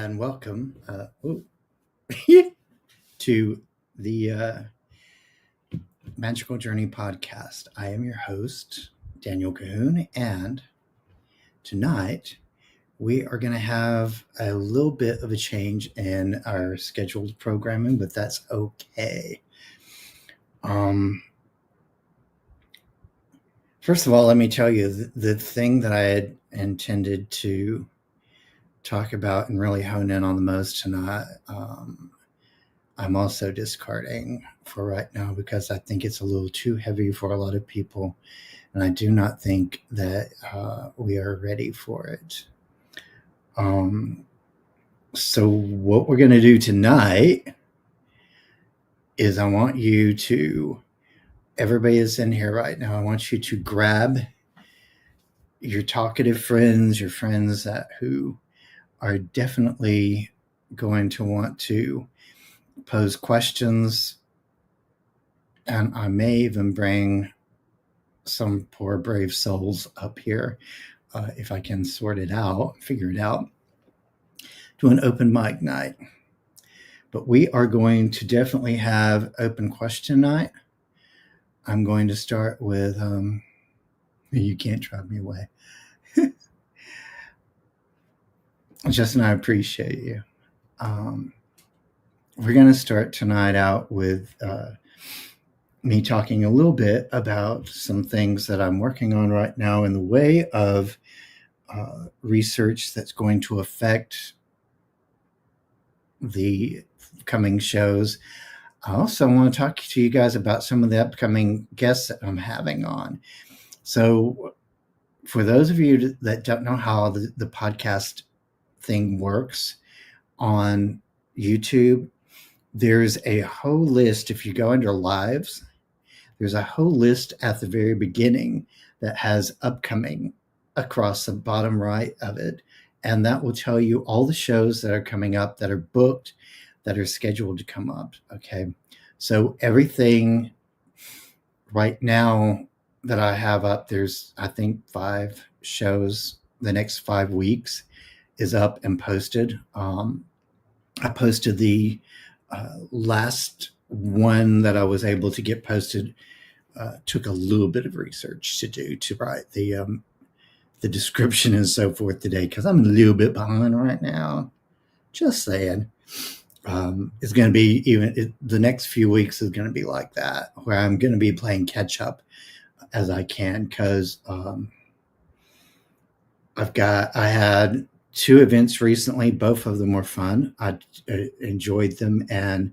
and welcome to the Magical Journey podcast. I am your host, Daniel Cohoon, and tonight we are going to have a little bit of a change in our scheduled programming, but that's okay. First of all, let me tell you the thing that I had intended to talk about and really hone in on the most tonight. I'm also discarding for right now because I think it's a little too heavy for a lot of people, and I do not think that we are ready for it. So what we're going to do tonight is I want you to, everybody that's in here right now, I want you to grab your talkative friends, your friends who are definitely going to want to pose questions, and I may even bring some poor brave souls up here if I can figure it out, to an open mic night. But we are going to definitely have open question night. I'm going to start with you can't drive me away. Justin, I appreciate you. We're going to start tonight out with me talking a little bit about some things that I'm working on right now in the way of research that's going to affect the coming shows. I also want to talk to you guys about some of the upcoming guests that I'm having on. So for those of you that don't know how the podcast thing works on YouTube, there's a whole list. If you go under lives, there's a whole list at the very beginning that has upcoming across the bottom right of it. And that will tell you all the shows that are coming up, that are booked, that are scheduled to come up. Okay. So everything right now that I have up, there's, I think, 5 shows the next 5 weeks is up and posted. I posted the last one that I was able to get posted. Took a little bit of research to do to write the description and so forth today, because I'm a little bit behind right now. Just saying. It's going to be the next few weeks is going to be like that, where I'm going to be playing catch up as I can, because I had 2 events recently. Both of them were fun. I enjoyed them, and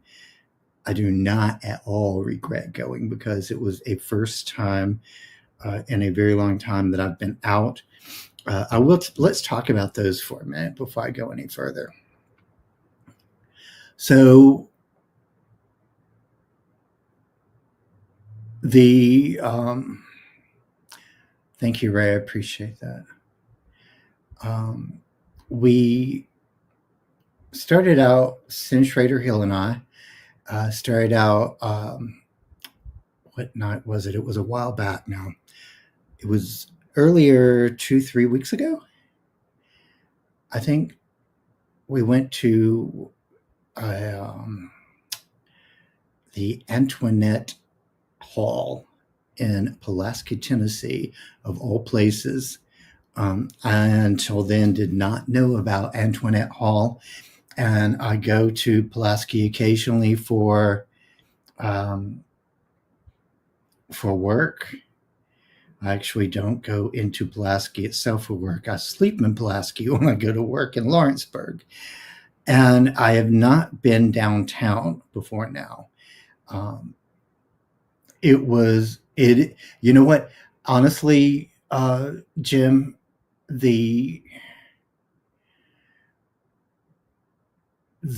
I do not at all regret going, because it was a first time in a very long time that I've been out. Let's talk about those for a minute before I go any further. So thank you, Ray. I appreciate that. We started out, Sin Schrader Hill and I started out, what night was it? It was a while back now. It was earlier, 2-3 weeks ago. I think we went to the Antoinette Hall in Pulaski, Tennessee, of all places. I until then did not know about Antoinette Hall, and I go to Pulaski occasionally for work. I actually don't go into Pulaski itself for work. I sleep in Pulaski when I go to work in Lawrenceburg. And I have not been downtown before now. You know what? Honestly, Jim, the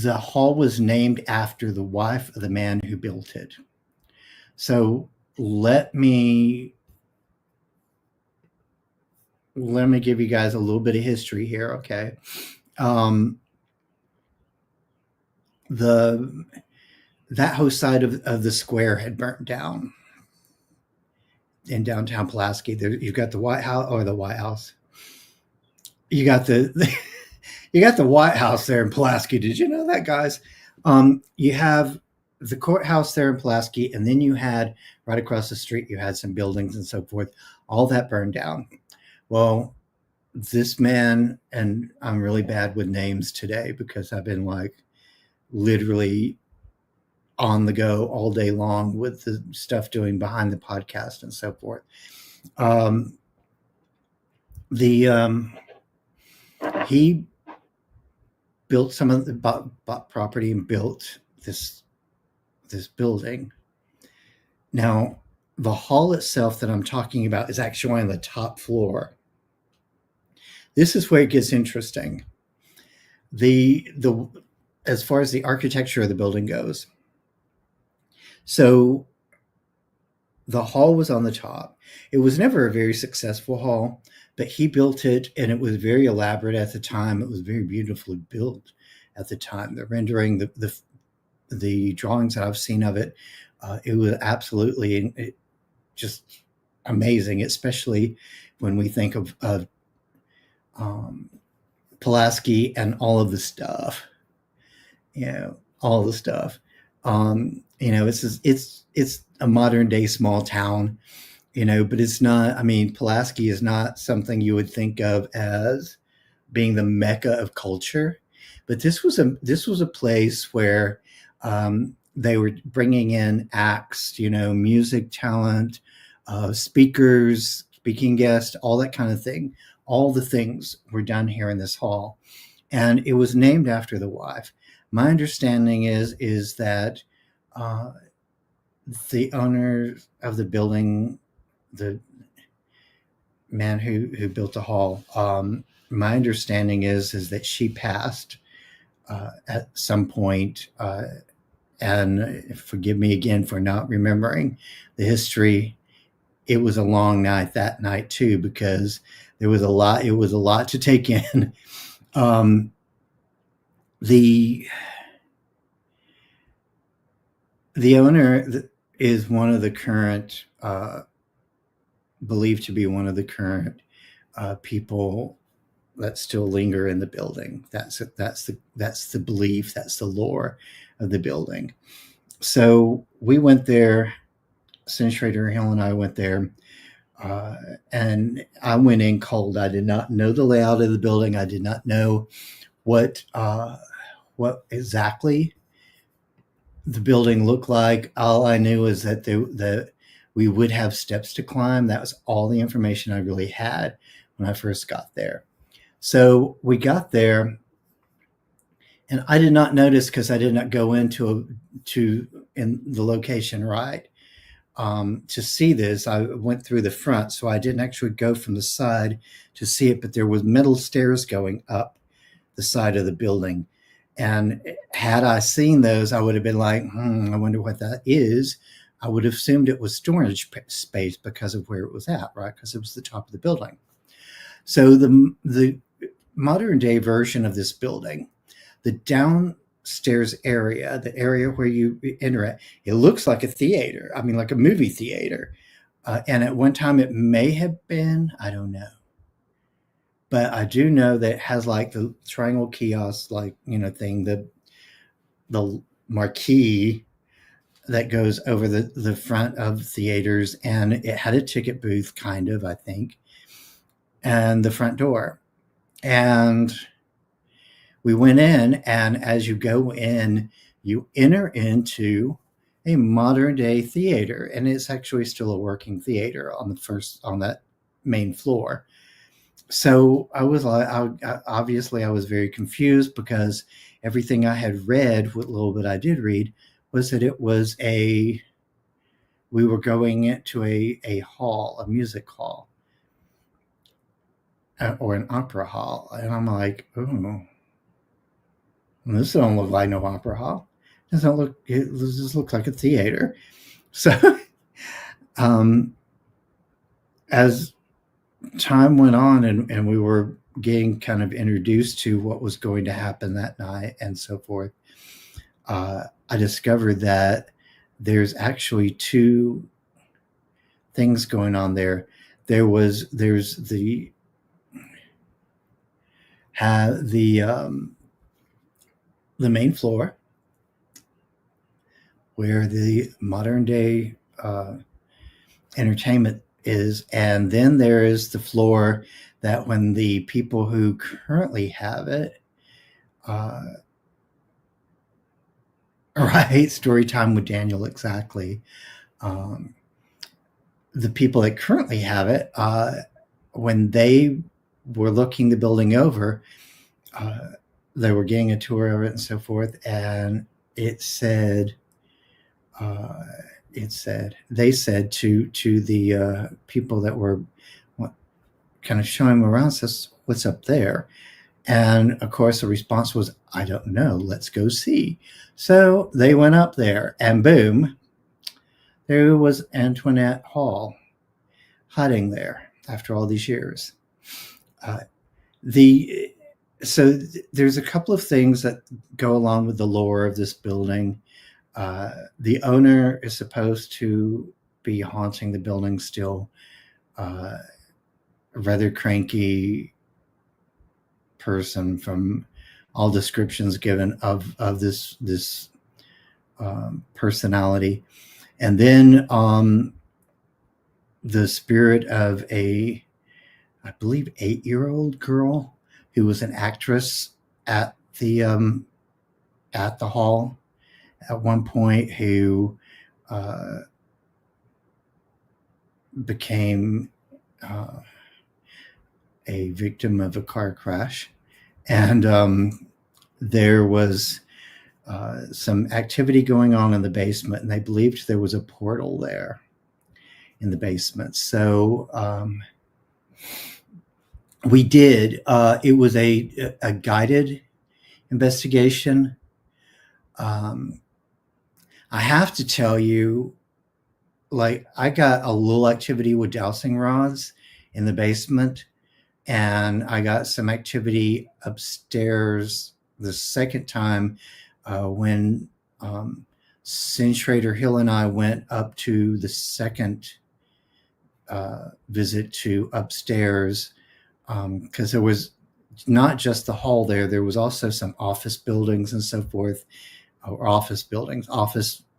hall was named after the wife of the man who built it. So let me give you guys a little bit of history here, okay? That whole side of the square had burnt down in downtown Pulaski. You've got the White House. You got the You got the White House there in Pulaski. Did you know that, guys? You have the courthouse there in Pulaski, and then you had right across the street, you had some buildings and so forth. All that burned down. Well, this man, and I'm really bad with names today because I've been like literally on the go all day long with the stuff doing behind the podcast and so forth. Um, the He built some of the bought property and built this building. Now, the hall itself that I'm talking about is actually on the top floor. This is where it gets interesting. The As far as the architecture of the building goes. So the hall was on the top. It was never a very successful hall, but he built it, and it was very elaborate at the time. It was very beautifully built at the time. The rendering, the drawings that I've seen of it, it was absolutely just amazing, especially when we think of Pulaski and all of the stuff. All the stuff. It's a modern day small town, but it's not. I mean, Pulaski is not something you would think of as being the mecca of culture, but this was a place where they were bringing in acts, music talent, speakers, speaking guests, all that kind of thing. All the things were done here in this hall, and it was named after the wife. My understanding is that the owner of the building, the man who built the hall, my understanding is that she passed at some point, and forgive me again for not remembering the history. It was a long night that night too, because there was a lot. It was a lot to take in. The owner is one of the current, believed to be one of the current people that still linger in the building. That's the belief. That's the lore of the building. So we went there. Senator Hill and I went there, and I went in cold. I did not know the layout of the building. I did not know what exactly the building looked like. All I knew is that we would have steps to climb. That was all the information I really had when I first got there. So we got there, and I did not notice, because I did not go into in the location right to see this. I went through the front, so I didn't actually go from the side to see it. But there was metal stairs going up the side of the building. And had I seen those, I would have been like, I wonder what that is. I would have assumed it was storage space because of where it was at, right? Because it was the top of the building. So the modern day version of this building, the downstairs area, the area where you enter it looks like a theater. I mean, like a movie theater. And at one time it may have been, I don't know. But I do know that it has like the triangle kiosk, like, thing, the marquee that goes over the front of theaters, and it had a ticket booth, kind of, I think, and the front door. And we went in, and as you go in, you enter into a modern day theater, and it's actually still a working theater on that main floor. So I was like, obviously I was very confused, because everything I had read, what little bit I did read, was that we were going into a hall, a music hall, or an opera hall. And I'm like, oh, this don't look like no opera hall. It just looks like a theater. So as time went on, and we were getting kind of introduced to what was going to happen that night and so forth, I discovered that there's actually two things going on there. There's the had the main floor where the modern day entertainment is, and then there is the floor that when the people who currently have it, right, story time with Daniel, exactly. The people that currently have it, when they were looking the building over, they were getting a tour of it and so forth, and it said, they said to the people that were kind of showing them around, says, "What's up there?" And of course, the response was, "I don't know. Let's go see." So they went up there, and boom, there was Antoinette Hall hiding there after all these years. There's a couple of things that go along with the lore of this building. The owner is supposed to be haunting the building still. A rather cranky person from all descriptions given of this personality. And then the spirit of a, I believe, 8-year-old girl who was an actress at the hall at one point, who became a victim of a car crash. And there was some activity going on in the basement, and they believed there was a portal there in the basement. So we did. It was a guided investigation. I have to tell you, like, I got a little activity with dowsing rods in the basement, and I got some activity upstairs the second time when Sin Schrader Hill and I went up to the second visit to upstairs, because there was not just the hall there was also some office buildings and so forth, or office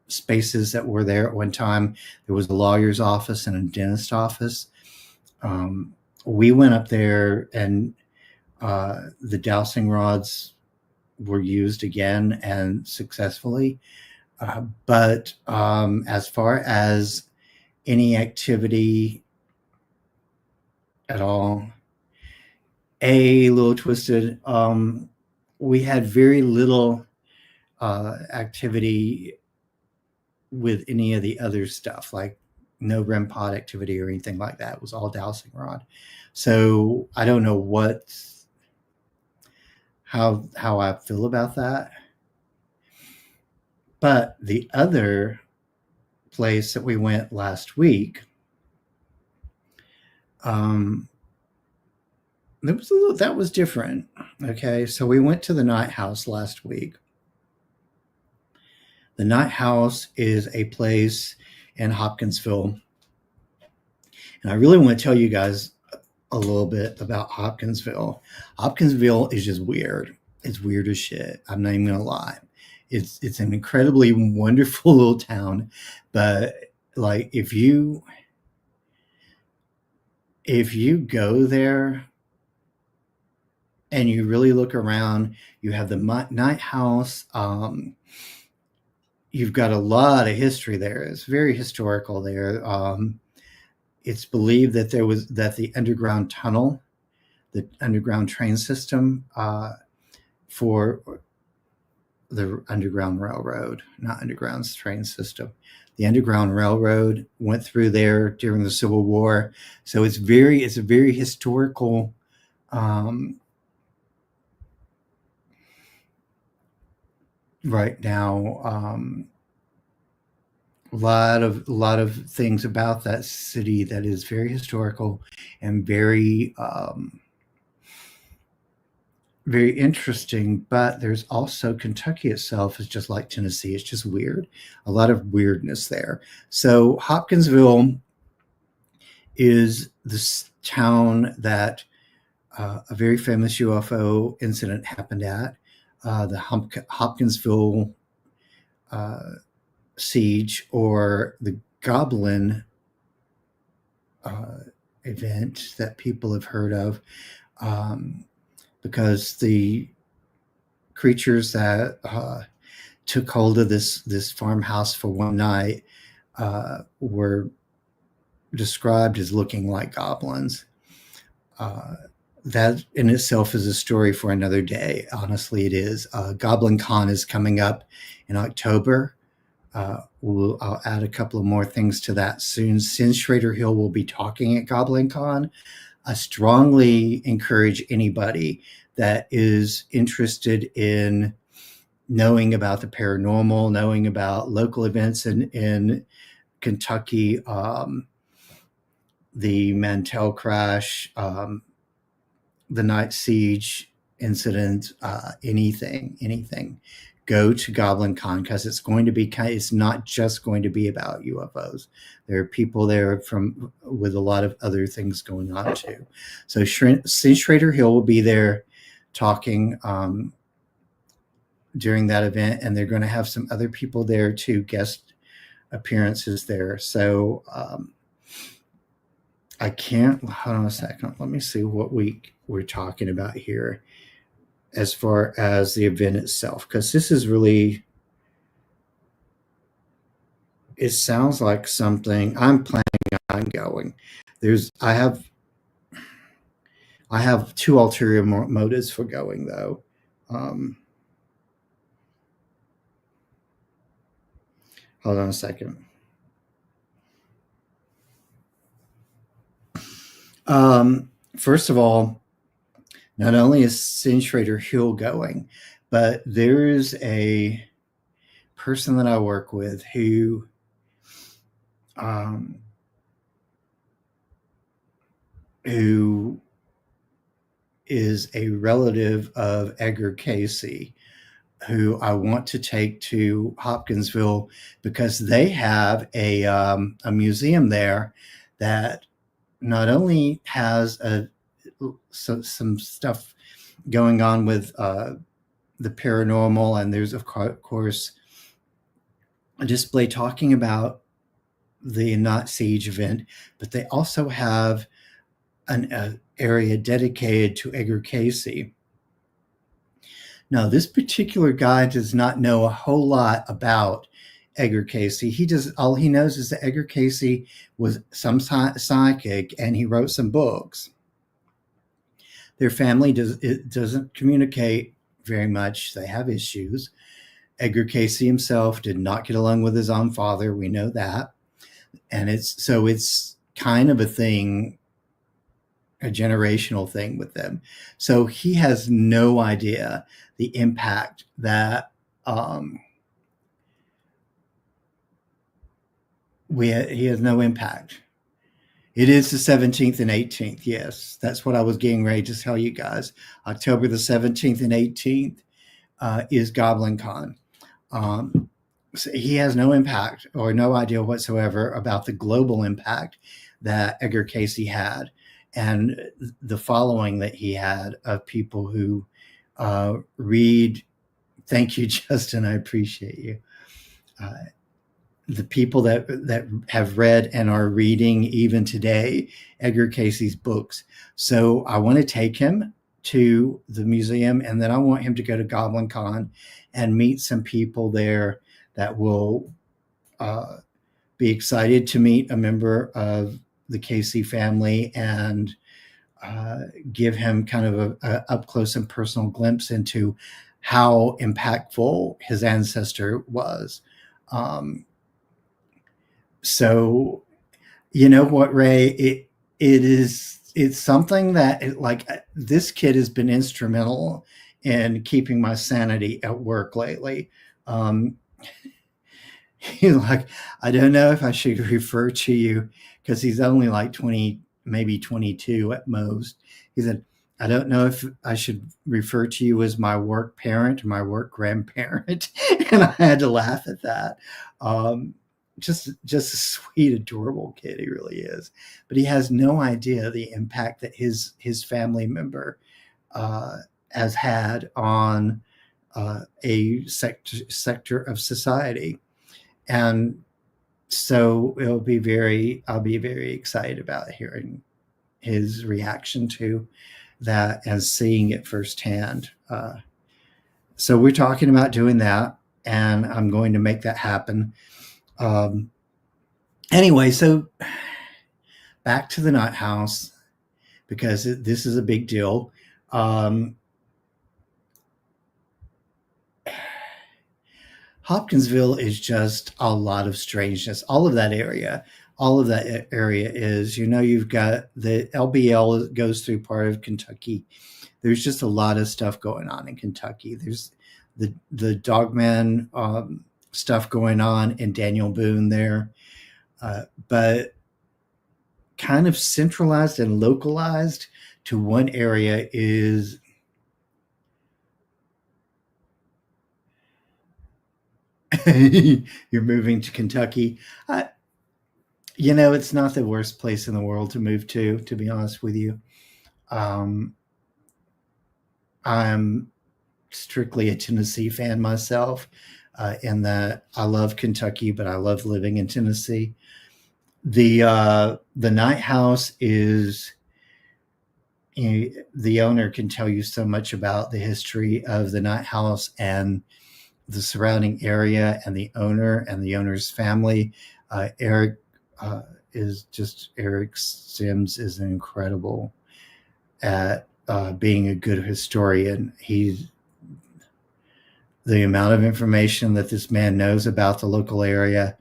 spaces that were there at one time. There was a lawyer's office and a dentist office. We went up there, and the dowsing rods were used again, and successfully. But as far as any activity at all, a little twisted. We had very little activity with any of the other stuff, like no REM pod activity or anything like that. It was all dowsing rod. So I don't know how I feel about that. But the other place that we went last week, that was different. Okay, so we went to the Night House last week. The Night House is a place in Hopkinsville, and I really want to tell you guys a little bit about Hopkinsville. Hopkinsville is just weird. It's weird as shit. I'm not even gonna lie. It's an incredibly wonderful little town, but like if you go there and you really look around, you have the Night House. You've got a lot of history there. It's very historical there. It's believed that the underground tunnel, the underground train system for the Underground Railroad, not underground train system. The Underground Railroad went through there during the Civil War. So it's a very historical right now. A lot of things about that city that is very historical and very very interesting. But there's also Kentucky itself is just like Tennessee. It's just weird. A lot of weirdness there. So Hopkinsville is this town that a very famous UFO incident happened at the Hopkinsville uh, siege, or the Goblin uh, event that people have heard of, um, because the creatures that took hold of this farmhouse for one night were described as looking like goblins. Uh, that in itself is a story for another day. Honestly, it is. Goblin Con is coming up in October. I'll add a couple of more things to that soon. Sin Schrader Hill will be talking at Goblin Con. I strongly encourage anybody that is interested in knowing about the paranormal, knowing about local events in Kentucky, the Mantell crash, the night siege incident, anything, go to Goblin Con, because it's going to be it's not just going to be about UFOs. There are people there with a lot of other things going on too. So Sin Schrader Hill will be there talking during that event, and they're going to have some other people there too, guest appearances there. So I can't, hold on a second. Let me see what we're talking about here as far as the event itself, because this is really, it sounds like something I'm planning on going. I have two ulterior motives for going though. Um, Hold on a second. First of all, not only is Sin Schrader Hill going, but there is a person that I work with um, who is a relative of Edgar Casey, who I want to take to Hopkinsville, because they have a museum there that not only has some stuff going on with the paranormal, and there's of course a display talking about the Not Siege event, but they also have an area dedicated to Edgar Casey. Now, this particular guy does not know a whole lot about Edgar Casey. All he knows is that Edgar Casey was some psychic, and he wrote some books. Their family doesn't communicate very much. They have issues. Edgar Casey himself did not get along with his own father. We know that. And it's kind of a thing, a generational thing with them. So he has no idea the impact that he has no impact. It is the 17th and 18th. Yes, that's what I was getting ready to tell you guys. October the 17th and 18th is Goblin Con. So he has no impact or no idea whatsoever about the global impact that Edgar Casey had, and the following that he had of people who read. Thank you, Justin. I appreciate you. The people that have read and are reading even today Edgar Casey's books. So I want to take him to the museum, and then I want him to go to Goblin Con and meet some people there that will be excited to meet a member of the Casey family, and give him kind of a up close and personal glimpse into how impactful his ancestor was. So, you know what, Ray? It's something that this kid has been instrumental in keeping my sanity at work lately. He's like, I don't know if I should refer to you, because he's only like 20, maybe 22 at most. He said, I don't know if I should refer to you as my work parent or my work grandparent. And I had to laugh at that. just a sweet, adorable kid. He really is. But he has no idea the impact that his family member uh, has had on a sector of society. And so I'll be very excited about hearing his reaction to that and seeing it firsthand. So we're talking about doing that, and I'm going to make that happen. Um, anyway, so back to the Nut House, because this is a big deal. Hopkinsville is just a lot of strangeness. All of that area is, you've got the LBL that goes through part of Kentucky. There's just a lot of stuff going on in Kentucky. There's the Dogman stuff going on in Daniel Boone there, but kind of centralized and localized to one area is you're moving to Kentucky. It's not the worst place in the world to move to be honest with you. Um, I'm strictly a Tennessee fan myself, in that I love Kentucky, but I love living in Tennessee. The Night House is, the owner can tell you so much about the history of the Night House and the surrounding area, and the owner and the owner's family. Eric uh, Eric Sims is incredible at being a good historian. The amount of information that this man knows about the local area.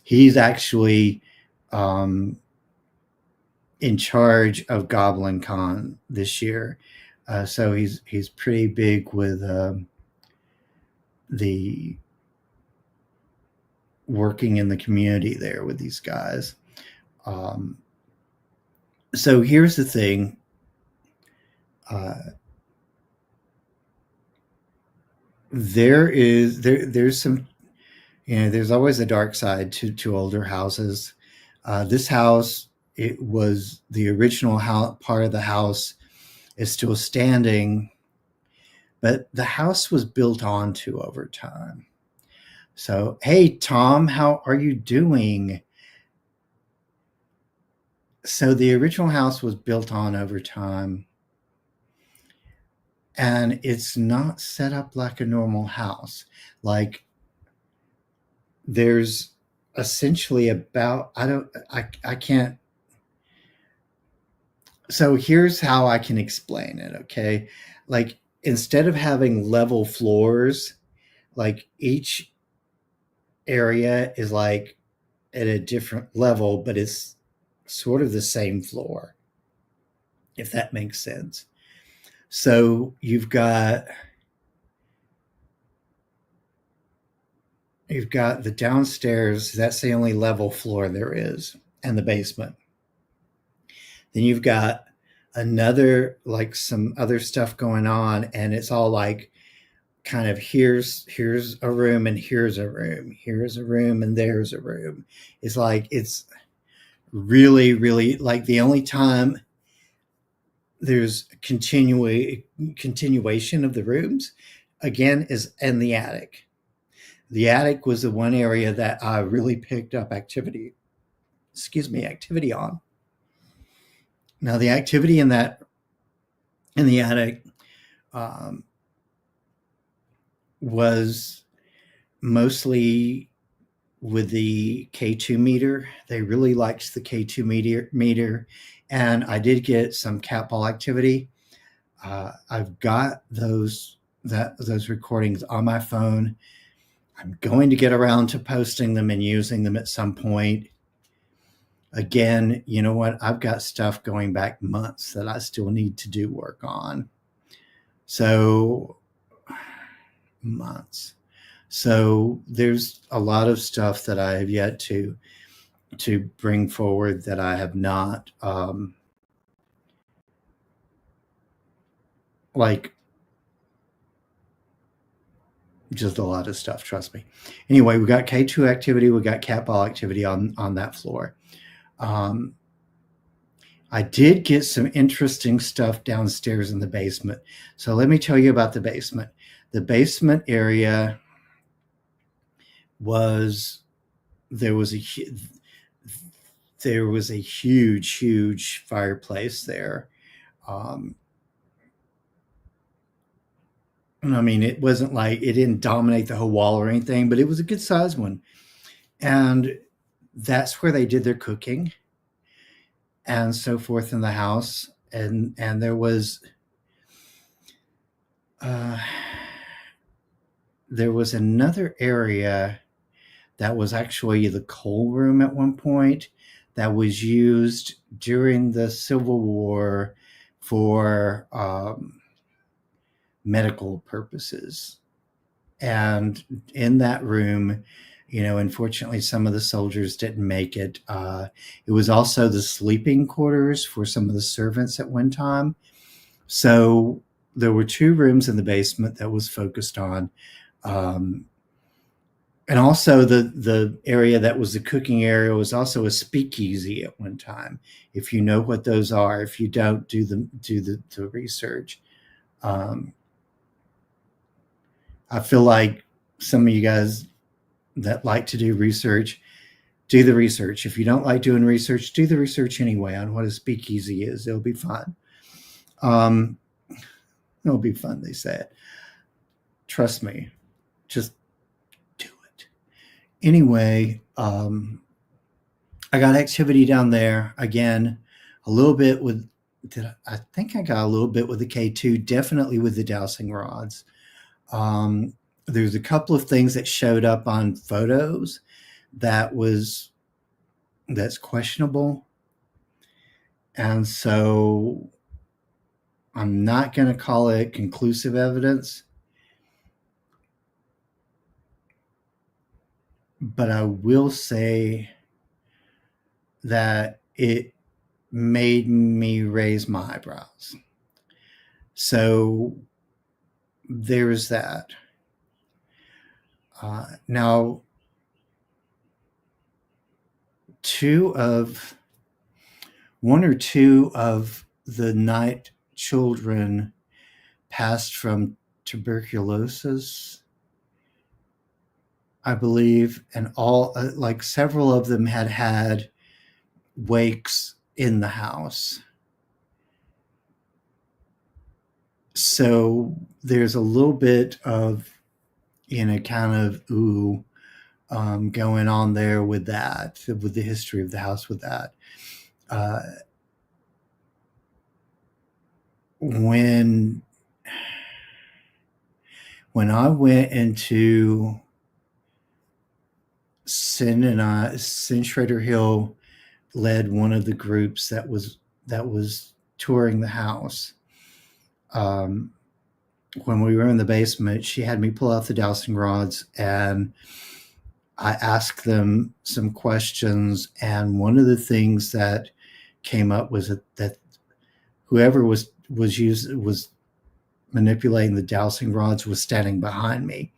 He's actually in charge of Goblin Con this year, so he's pretty big with the working in the community there with these guys. So here's the thing. There's some, there's always a dark side to older houses. This house, it was the original part of the house is still standing, but the house was built onto over time. So, hey, Tom, how are you doing? So the original house was built on over time, and it's not set up like a normal house. Like, there's essentially about, I can't. So here's how I can explain it. Okay. Like, instead of having level floors, like each area is like at a different level, but it's sort of the same floor, if that makes sense. So you've got the downstairs, that's the only level floor there is, and the basement. Then you've got another, like some other stuff going on, and it's all like kind of here's a room, and here's a room, here's a room, and there's a room. It's like, it's really, really, like, the only time there's continuation of the rooms again is in the attic. The attic was the one area that I really picked up activity on. Now, the activity in the attic was mostly with the K2 meter. They really liked the K2 meter, and I did get some cat ball activity. I've got those recordings on my phone. I'm going to get around to posting them and using them at some point. Again, you know what? I've got stuff going back months that I still need to do work on. So, months. So there's a lot of stuff that I have yet to bring forward that I have not, like, just a lot of stuff, trust me. Anyway, we got K2 activity, we got cat ball activity on that floor. I did get some interesting stuff downstairs in the basement. So let me tell you about the basement. The basement area was there was a huge fireplace there. I mean, it wasn't like it didn't dominate the whole wall or anything, but it was a good sized one. And that's where they did their cooking and so forth in the house. And uh, there was another area that was actually the coal room at one point that was used during the Civil War for medical purposes. And in that room, unfortunately, some of the soldiers didn't make it. It was also the sleeping quarters for some of the servants at one time. So there were 2 rooms in the basement that was focused on. And also the area that was the cooking area was also a speakeasy at one time. If you know what those are, if you don't, do the research. I feel like some of you guys that like to do research, do the research. If you don't like doing research, do the research anyway on what a speakeasy is. It'll be fun. It'll be fun, they said. Trust me. Just do it. Anyway, I got activity down there. Again, a little bit with, I think I got a little bit with the K2, definitely with the dowsing rods. There's a couple of things that showed up on photos that's questionable. And so I'm not going to call it conclusive evidence, but I will say that it made me raise my eyebrows. So there's that. Now, 1 or 2 of the night children passed from tuberculosis, I believe, and all like several of them had wakes in the house. So there's a little bit of, kind of going on there with that, with the history of the house with that. When I went into Sin Schrader Hill led one of the groups that was touring the house. When we were in the basement, she had me pull out the dowsing rods and I asked them some questions. And one of the things that came up was that whoever was manipulating the dowsing rods was standing behind me.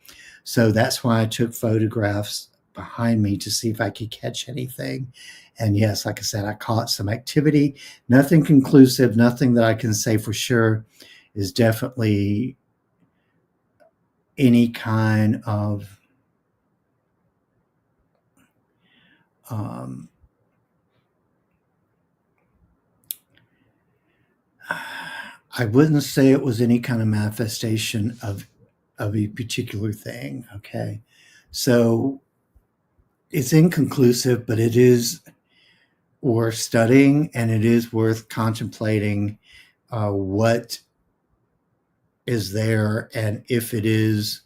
So that's why I took photographs behind me to see if I could catch anything. And yes, like I said, I caught some activity. Nothing conclusive, nothing that I can say for sure is definitely any kind of I wouldn't say it was any kind of manifestation of a particular thing. Okay. So it's inconclusive, but it is worth studying and it is worth contemplating what is there and if it is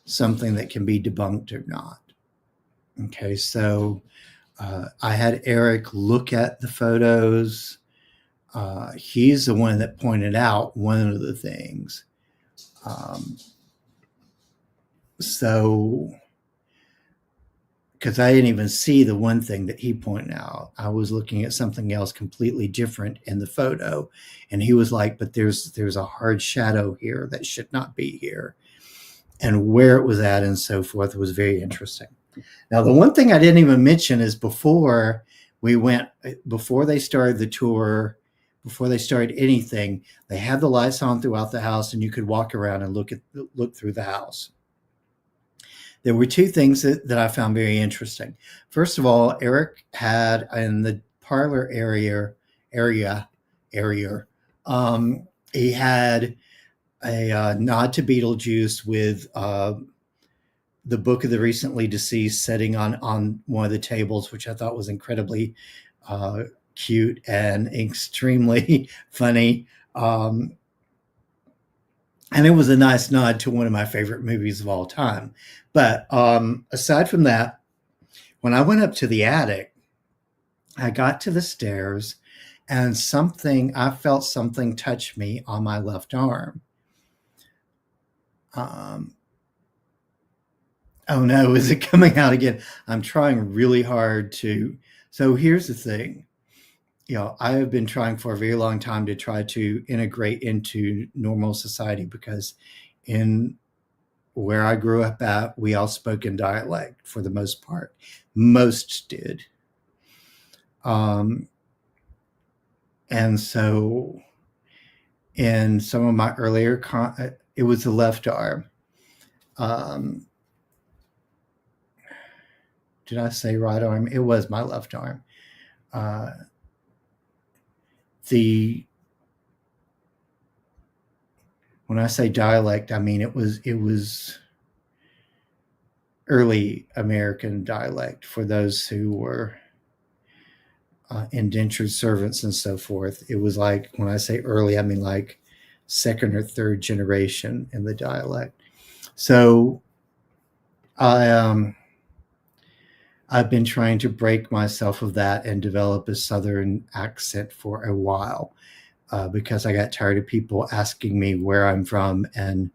something that can be debunked or not. Okay. So I had Eric look at the photos. He's the one that pointed out one of the things. So, because I didn't even see the one thing that he pointed out, I was looking at something else completely different in the photo, and he was like, "But there's a hard shadow here that should not be here." and where it was at and so forth was very interesting. Now, the one thing I didn't even mention is before they started the tour, before they started anything, they had the lights on throughout the house, and you could walk around and look through the house. There were two things that I found very interesting. First of all, Eric had in the parlor area area, he had a nod to Beetlejuice with the Book of the Recently Deceased sitting on one of the tables, which I thought was incredibly cute and extremely funny. And it was a nice nod to one of my favorite movies of all time. But aside from that, when I went up to the attic, I got to the stairs, and I felt something touch me on my left arm. Oh no, is it coming out again? I'm trying really hard to. So here's the thing. I have been trying for a very long time to try to integrate into normal society, because in where I grew up at, we all spoke in dialect for the most part. Most did. And so in some of my earlier, it was the left arm. Did I say right arm? It was my left arm. When I say dialect, I mean it was early American dialect for those who were indentured servants and so forth. It was like, when I say early, I mean like second or third generation in the dialect. So I've been trying to break myself of that and develop a Southern accent for a while, because I got tired of people asking me where I'm from and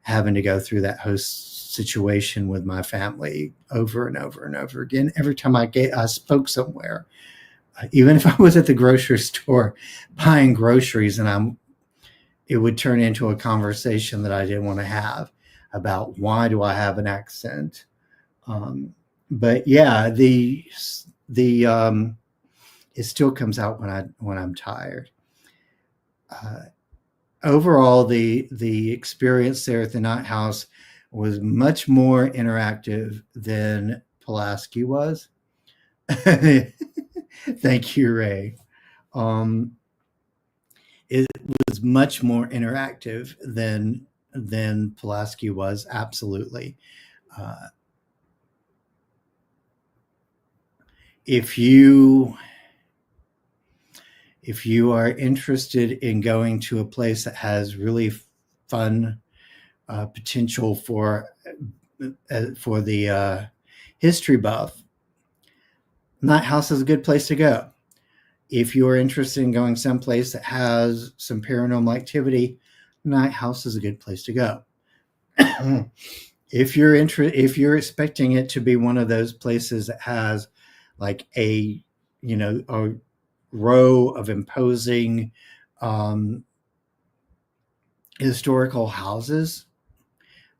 having to go through that host situation with my family over and over and over again. Every time I spoke somewhere, even if I was at the grocery store buying groceries, and it would turn into a conversation that I didn't want to have about why do I have an accent. But yeah, it still comes out when I'm tired. Overall, the experience there at the Night House was much more interactive than Pulaski was. Thank you, Ray. It was much more interactive than Pulaski was. Absolutely. If you are interested in going to a place that has really fun potential for the history buff, Night House is a good place to go. If you are interested in going someplace that has some paranormal activity, Night House is a good place to go. If you're expecting it to be one of those places that has like a row of imposing historical houses,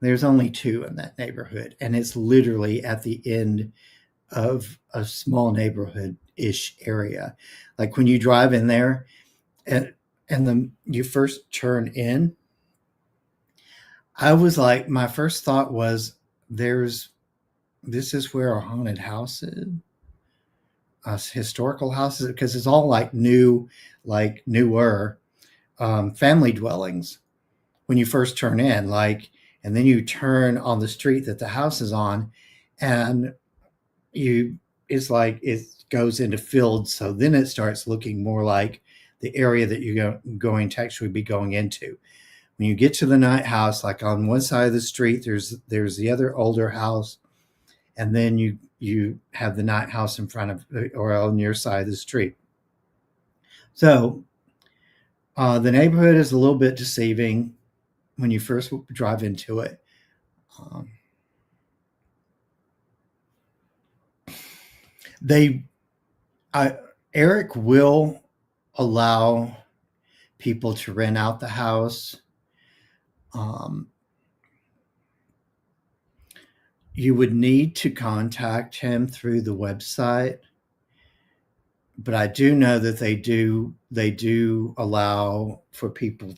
there's only two in that neighborhood, and it's literally at the end of a small neighborhood-ish area. Like when you drive in there and you first turn in, I was like, my first thought was, this is where a haunted house is, historical houses, because it's all like newer family dwellings when you first turn in, and then you turn on the street that the house is on, and it's like it goes into fields. So then it starts looking more like the area that you're going to actually be going into. When you get to the Night House, like on one side of the street, there's the other older house, and then you have the Night House in front of, or on your side of the street. So the neighborhood is a little bit deceiving when you first drive into it. Eric will allow people to rent out the house. You would need to contact him through the website, but I do know that they do allow for people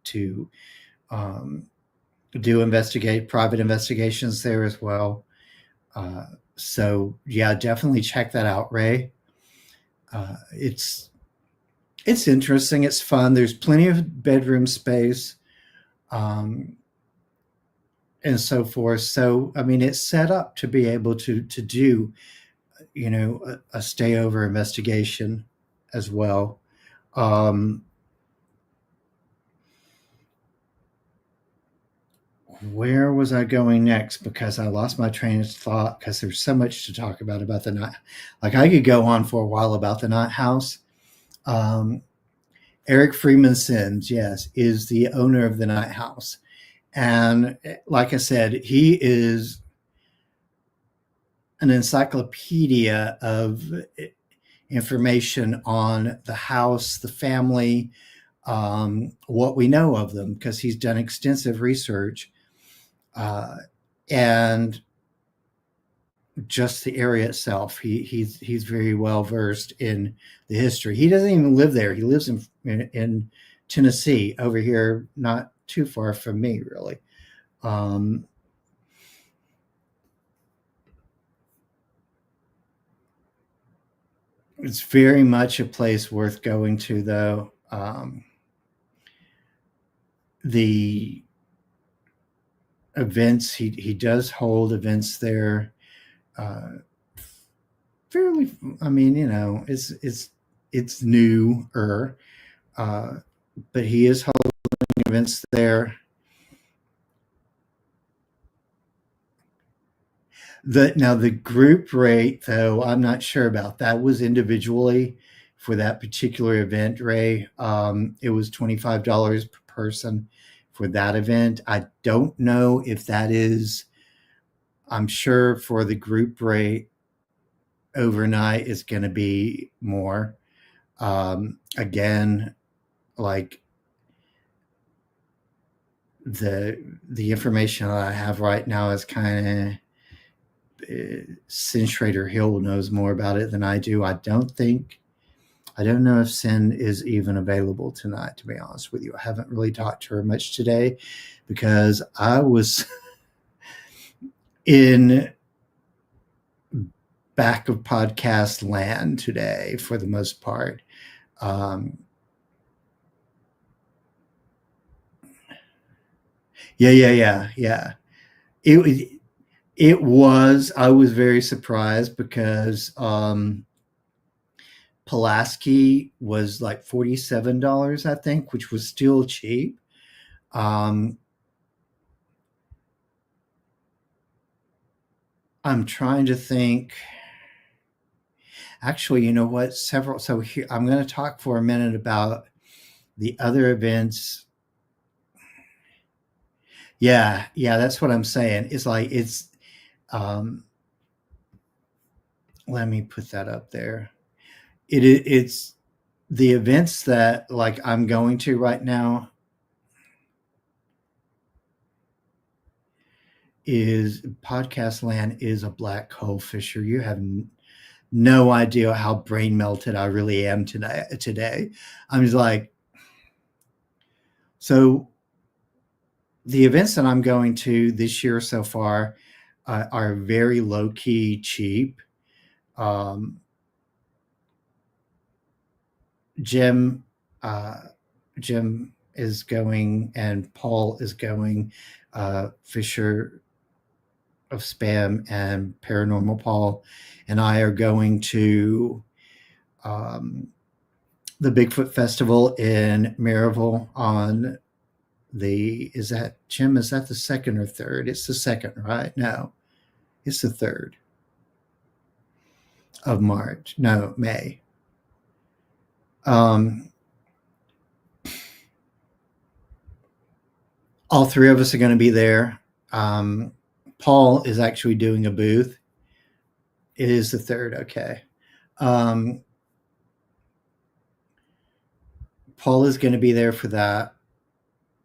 to um, do investigate private investigations there as well. So yeah, definitely check that out, Ray. It's interesting. It's fun. There's plenty of bedroom space, um, and so forth. So I mean, it's set up to be able to do a stay over investigation as well. Um, where was I going next? Because I lost my train of thought because there's so much to talk about the night. Like I could go on for a while about the night house. Um, Eric Freeman Sims, yes, is the owner of the night house. And like I said, he is an encyclopedia of information on the house, the family, what we know of them, because he's done extensive research. And just the area itself. He's very well versed in the history. He doesn't even live there. He lives in Tennessee, over here, not too far from me, really. Um, it's very much a place worth going to, though. The events he does hold events there. Uh, fairly, I mean, it's newer, uh, but he is holding events there. The group rate, though, I'm not sure about. That was individually for that particular event, Ray. It was $25 per person for that event. I don't know if that is. I'm sure for the group rate overnight is going to be more. Again, like the information that I have right now is kind of Sin Schrader Hill knows more about it than I do. I don't know if Sin is even available tonight, to be honest with you. I haven't really talked to her much today because I was in back of podcast land today for the most part. Um, yeah. It it was. I was very surprised because Pulaski was like $47, I think, which was still cheap. Um, I'm trying to think. Actually, you know what? Several. So here, I'm going to talk for a minute about the other events. Yeah, that's what I'm saying. It's like it's. Um, let me put that up there. It's the events that like I'm going to right now is podcast land is a black hole, Fisher. You have no idea how brain melted I really am today. I'm just like, so the events that I'm going to this year so far are very low key cheap. um, jim uh, Jim is going and Paul is going. Fisher of Spam and Paranormal Paul and I are going to um, the Bigfoot Festival in Maryville on the is that Jim? Is that the second or third? It's the second, right? No, it's the third of March. No, May. Um, all three of us are going to be there. Um, Paul is actually doing a booth. It is the third. Okay. Um, Paul is going to be there for that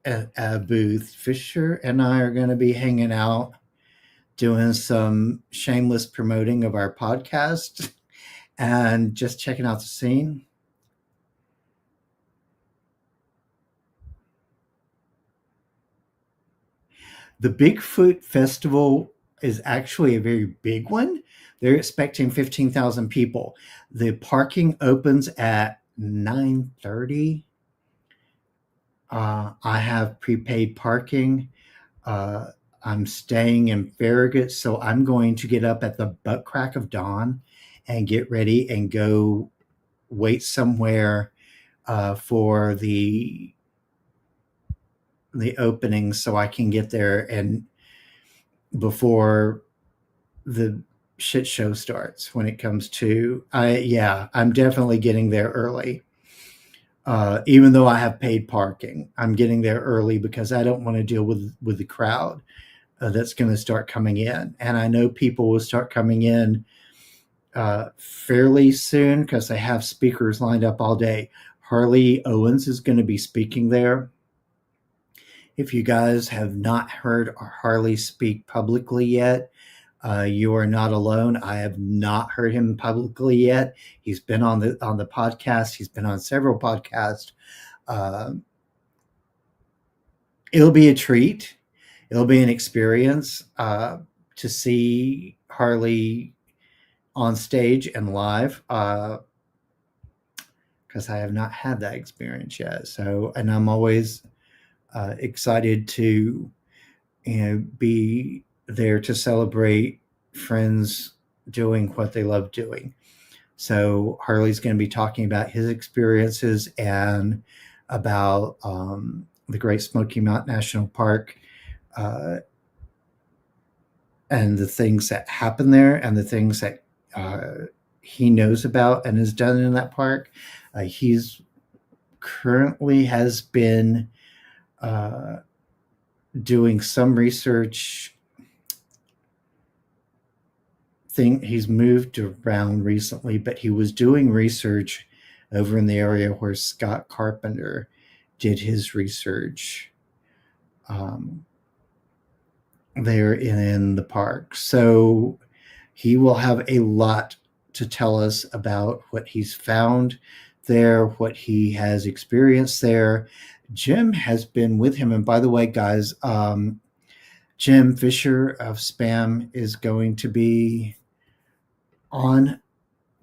at a booth. Fisher and I are going to be hanging out doing some shameless promoting of our podcast and just checking out the scene. The Bigfoot Festival is actually a very big one. They're expecting 15,000 people. The parking opens at 9:30. I have prepaid parking. Uh, I'm staying in Farragut, so I'm going to get up at the butt crack of dawn and get ready and go wait somewhere for the opening so I can get there and before the shit show starts when it comes to I'm definitely getting there early. Even though I have paid parking, I'm getting there early because I don't want to deal with the crowd that's going to start coming in. And I know people will start coming in fairly soon because they have speakers lined up all day. Harley Owens is going to be speaking there. If you guys have not heard Harley speak publicly yet, you are not alone. I have not heard him publicly yet. He's been on the podcast. He's been on several podcasts. Uh, it'll be a treat. It'll be an experience to see Harley on stage and live because I have not had that experience yet. So, and I'm always excited to be there to celebrate friends doing what they love doing. So Harley's going to be talking about his experiences and about the Great Smoky Mountain National Park and the things that happen there and the things that he knows about and has done in that park. He's currently has been doing some research thing. He's moved around recently, but he was doing research over in the area where Scott Carpenter did his research there in the park. So he will have a lot to tell us about what he's found there, what he has experienced there. Jim has been with him. And by the way, guys, Jim Fisher of Spam is going to be on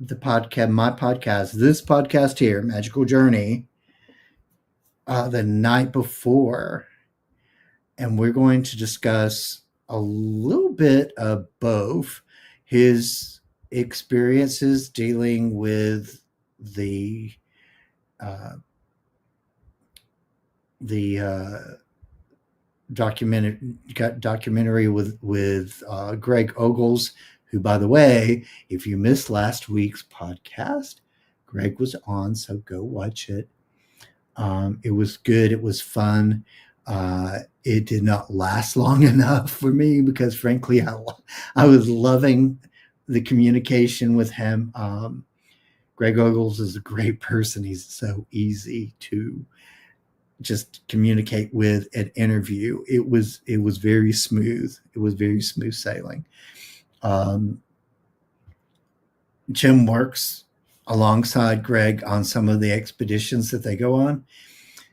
the podcast, my podcast, this podcast here, Magical Journey, the night before. And we're going to discuss a little bit of both his experiences dealing with the documentary with Greg Ogles, who, by the way, if you missed last week's podcast, Greg was on, so go watch it. It was good. It was fun. It did not last long enough for me because, frankly, I was loving the communication with him. Greg Ogles is a great person. He's so easy to just communicate with and interview. It was very smooth. It was very smooth sailing. Jim works alongside Greg on some of the expeditions that they go on.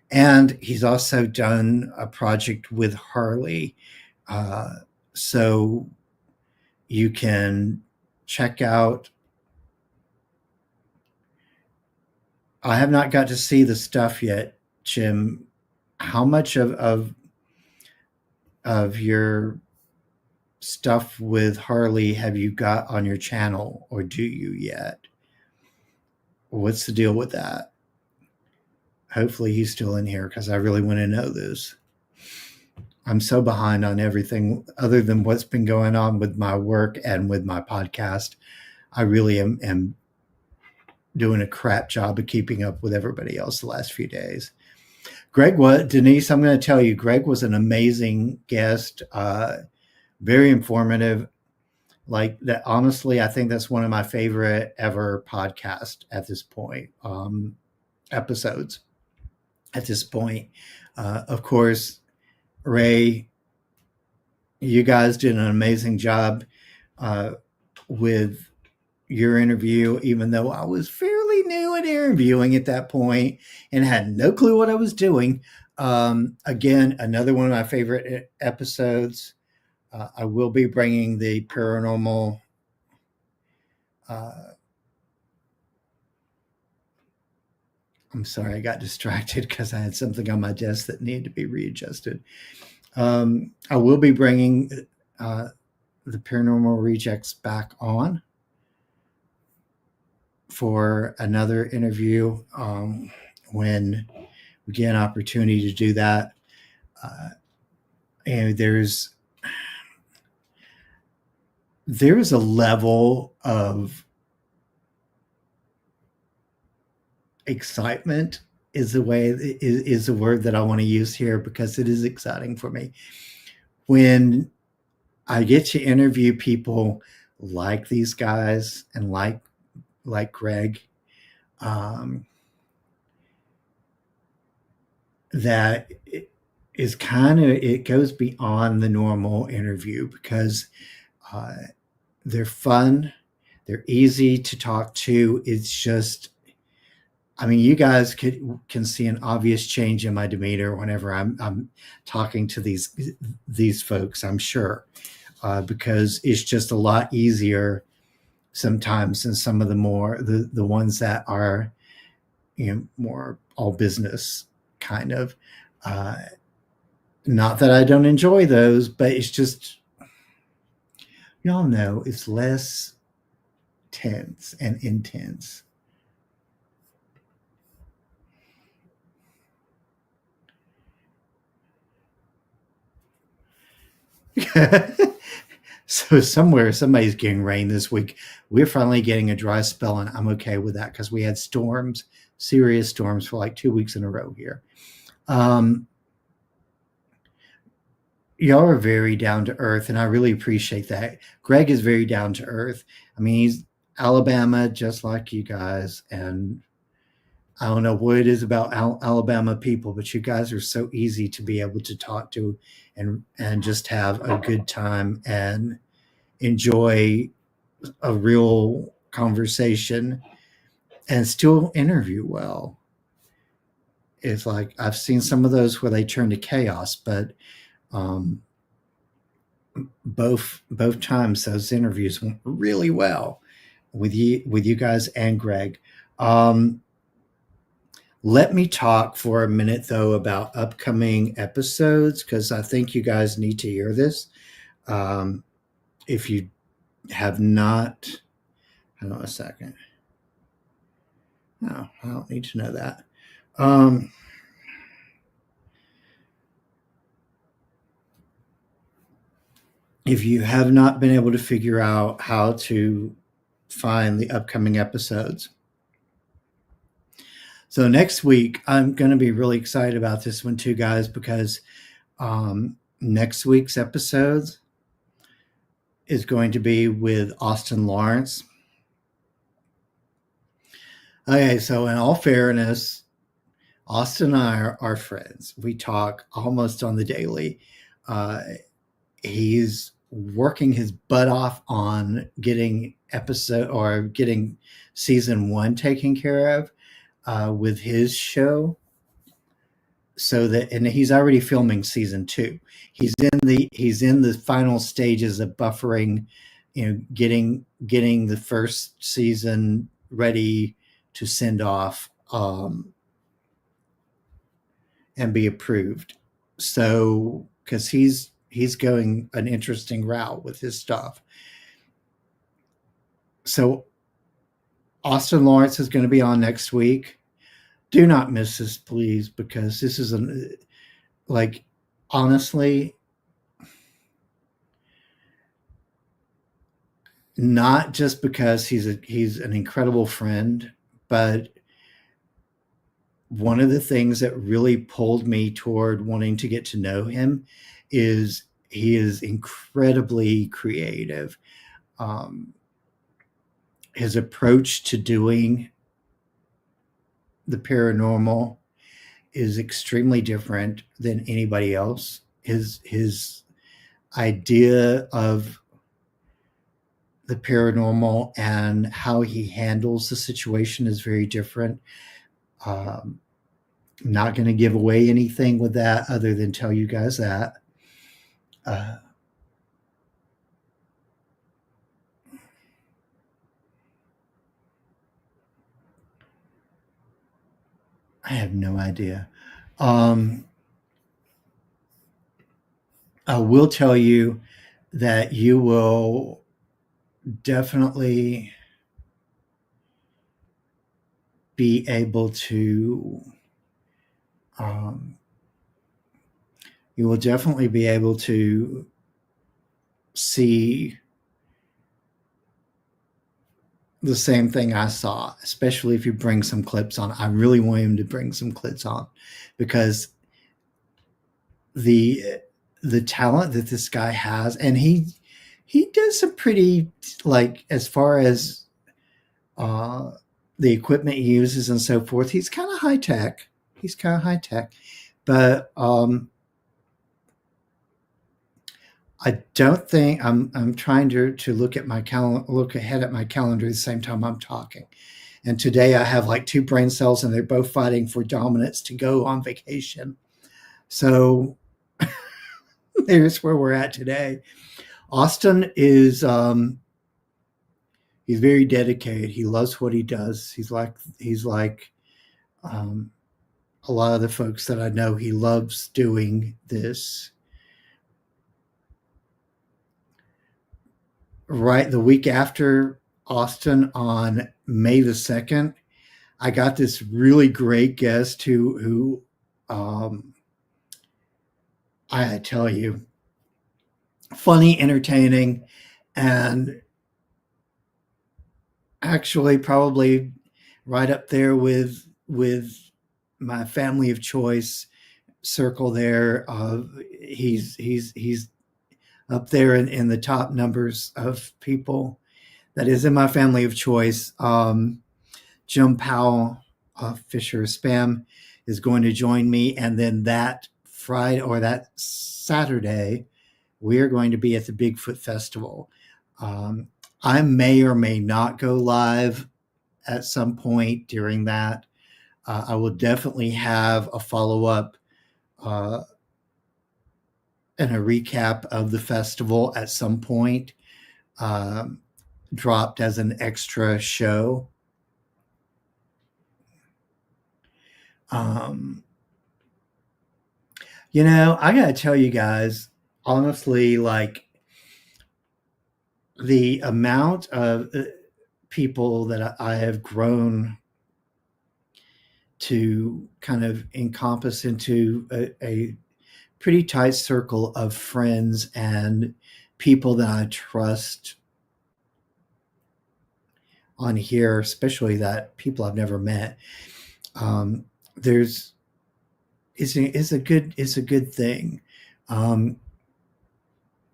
And he's also done a project with Harley. So you can check out. I have not got to see the stuff yet, Jim. How much of your stuff with Harley have you got on your channel, or do you yet? What's the deal with that? Hopefully he's still in here because I really want to know this. I'm so behind on everything other than what's been going on with my work and with my podcast. I really am doing a crap job of keeping up with everybody else the last few days. Denise, I'm going to tell you, Greg was an amazing guest, very informative. Like that, honestly, I think that's one of my favorite ever podcast at this point, episodes at this point. Of course, Ray you guys did an amazing job uh, with your interview, even though I was fairly new at interviewing at that point and had no clue what I was doing. Again, another one of my favorite episodes. I will be bringing the paranormal. Uh, I'm sorry, I got distracted because I had something on my desk that needed to be readjusted. I will be bringing uh, the Paranormal Rejects back on for another interview when we get an opportunity to do that. Uh, and there's a level of excitement is the word that I want to use here because it is exciting for me when I get to interview people like these guys and like Greg, um, that is kind of it goes beyond the normal interview because uh, they're fun, they're easy to talk to. It's just, I mean, you guys can see an obvious change in my demeanor whenever I'm talking to these folks. I'm sure because it's just a lot easier sometimes than some of the ones that are, you know, more all business kind of. Uh, Not that I don't enjoy those, but it's just, y'all know, it's less tense and intense. So somewhere somebody's getting rain this week. We're finally getting a dry spell, and I'm okay with that because we had storms, serious storms for like 2 weeks in a row here. Um, y'all are very down to earth, and I really appreciate that. Greg is very down to earth. I mean, he's Alabama, just like you guys, and I don't know what it is about Alabama people, but you guys are so easy to be able to talk to and just have a good time and enjoy a real conversation and still interview well. It's like I've seen some of those where they turn to chaos, but um, both times those interviews went really well with you guys and Greg. Um, Let me talk for a minute though about upcoming episodes because I think you guys need to hear this. Um, if you have not, hold on a second. No, I don't need to know that. Um, if you have not been able to figure out how to find the upcoming episodes, so next week I'm going to be really excited about this one too, guys, because next week's episodes is going to be with Austin Lawrence. Okay, so in all fairness, Austin and I are friends. We talk almost on the daily. Uh, he's working his butt off on getting season one taken care of with his show. So that, and he's already filming season two. He's in the final stages of buffering, you know, getting the first season ready to send off and be approved. So because he's going an interesting route with his stuff. So Austin Lawrence is going to be on next week. Do not miss this, please, because this is like honestly not just because he's an incredible friend, but one of the things that really pulled me toward wanting to get to know him is he is incredibly creative. Um, his approach to doing the paranormal is extremely different than anybody else. His idea of the paranormal and how he handles the situation is very different. Um, I'm not going to give away anything with that other than tell you guys that. Uh, I have no idea. Um, I will tell you that you will definitely be able to um, you will definitely be able to see the same thing I saw, especially if you bring some clips on. I really want him to bring some clips on because the the talent that this guy has, and he does some pretty, like, as far as uh, the equipment he uses and so forth. He's kind of high tech. He's kind of high tech, but I don't think I'm trying to look at my look ahead at my calendar at the same time I'm talking. And today I have like two brain cells, and they're both fighting for dominance to go on vacation. So there's where we're at today. Austin is he's very dedicated. He loves what he does. He's like um, a lot of the folks that I know. He loves doing this. Right the week after Austin, on May the 2nd, I got this really great guest who I tell you, funny, entertaining, and actually probably right up there with my family of choice circle there. He's up there in the top numbers of people that is in my family of choice. Jim Powell, Fisher Spam, is going to join me, and then that Friday or that Saturday, we are going to be at the Bigfoot Festival. Um, I may or may not go live at some point during that. I will definitely have a follow up uh, and a recap of the festival at some point, um, dropped as an extra show. Um, I got to tell you guys, honestly, like the amount of people that I have grown to kind of encompass into a pretty tight circle of friends and people that I trust on here, especially that people I've never met. There's is a good thing. Um,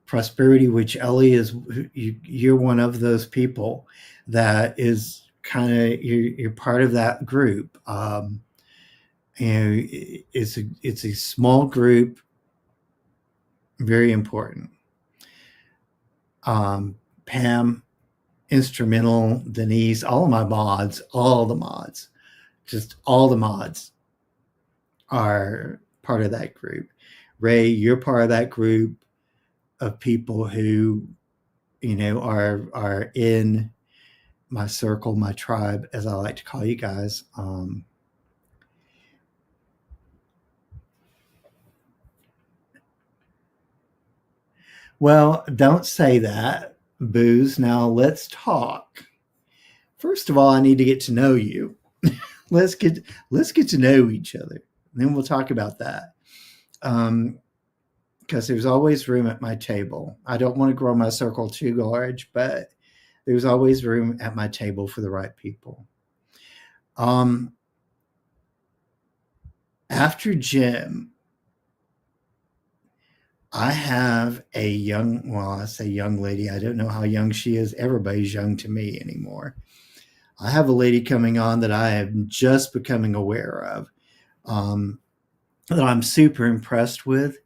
Prosperity, which Ellie is, you're one of those people that is kind of you're part of that group. And it's a small group, very important. Pam, instrumental. Denise, all of my mods, all the mods, just all the mods are part of that group. Ray, you're part of that group of people who are in my circle, my tribe, as I like to call you guys. Well, don't say that, Booze. Now let's talk. First of all, I need to get to know you. let's get let's get to know each other. Then we'll talk about that. Because there's always room at my table. I don't want to grow my circle too large, but there's always room at my table for the right people. After Jim, I have a I say young lady. I don't know how young she is. Everybody's young to me anymore. I have a lady coming on that I am just becoming aware of, that I'm super impressed with.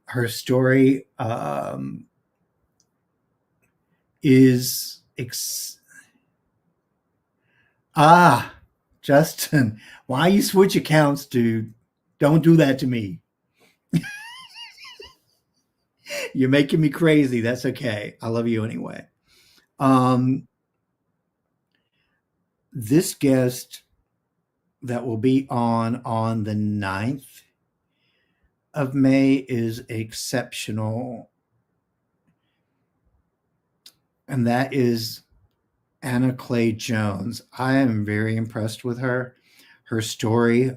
her story is ah, Justin, why you switch accounts, dude? Don't do that to me. You're making me crazy. That's okay. I love you anyway. Um, this guest that will be on the 9th of May is exceptional, and that is Anna Clay Jones. I am very impressed with her. Her story.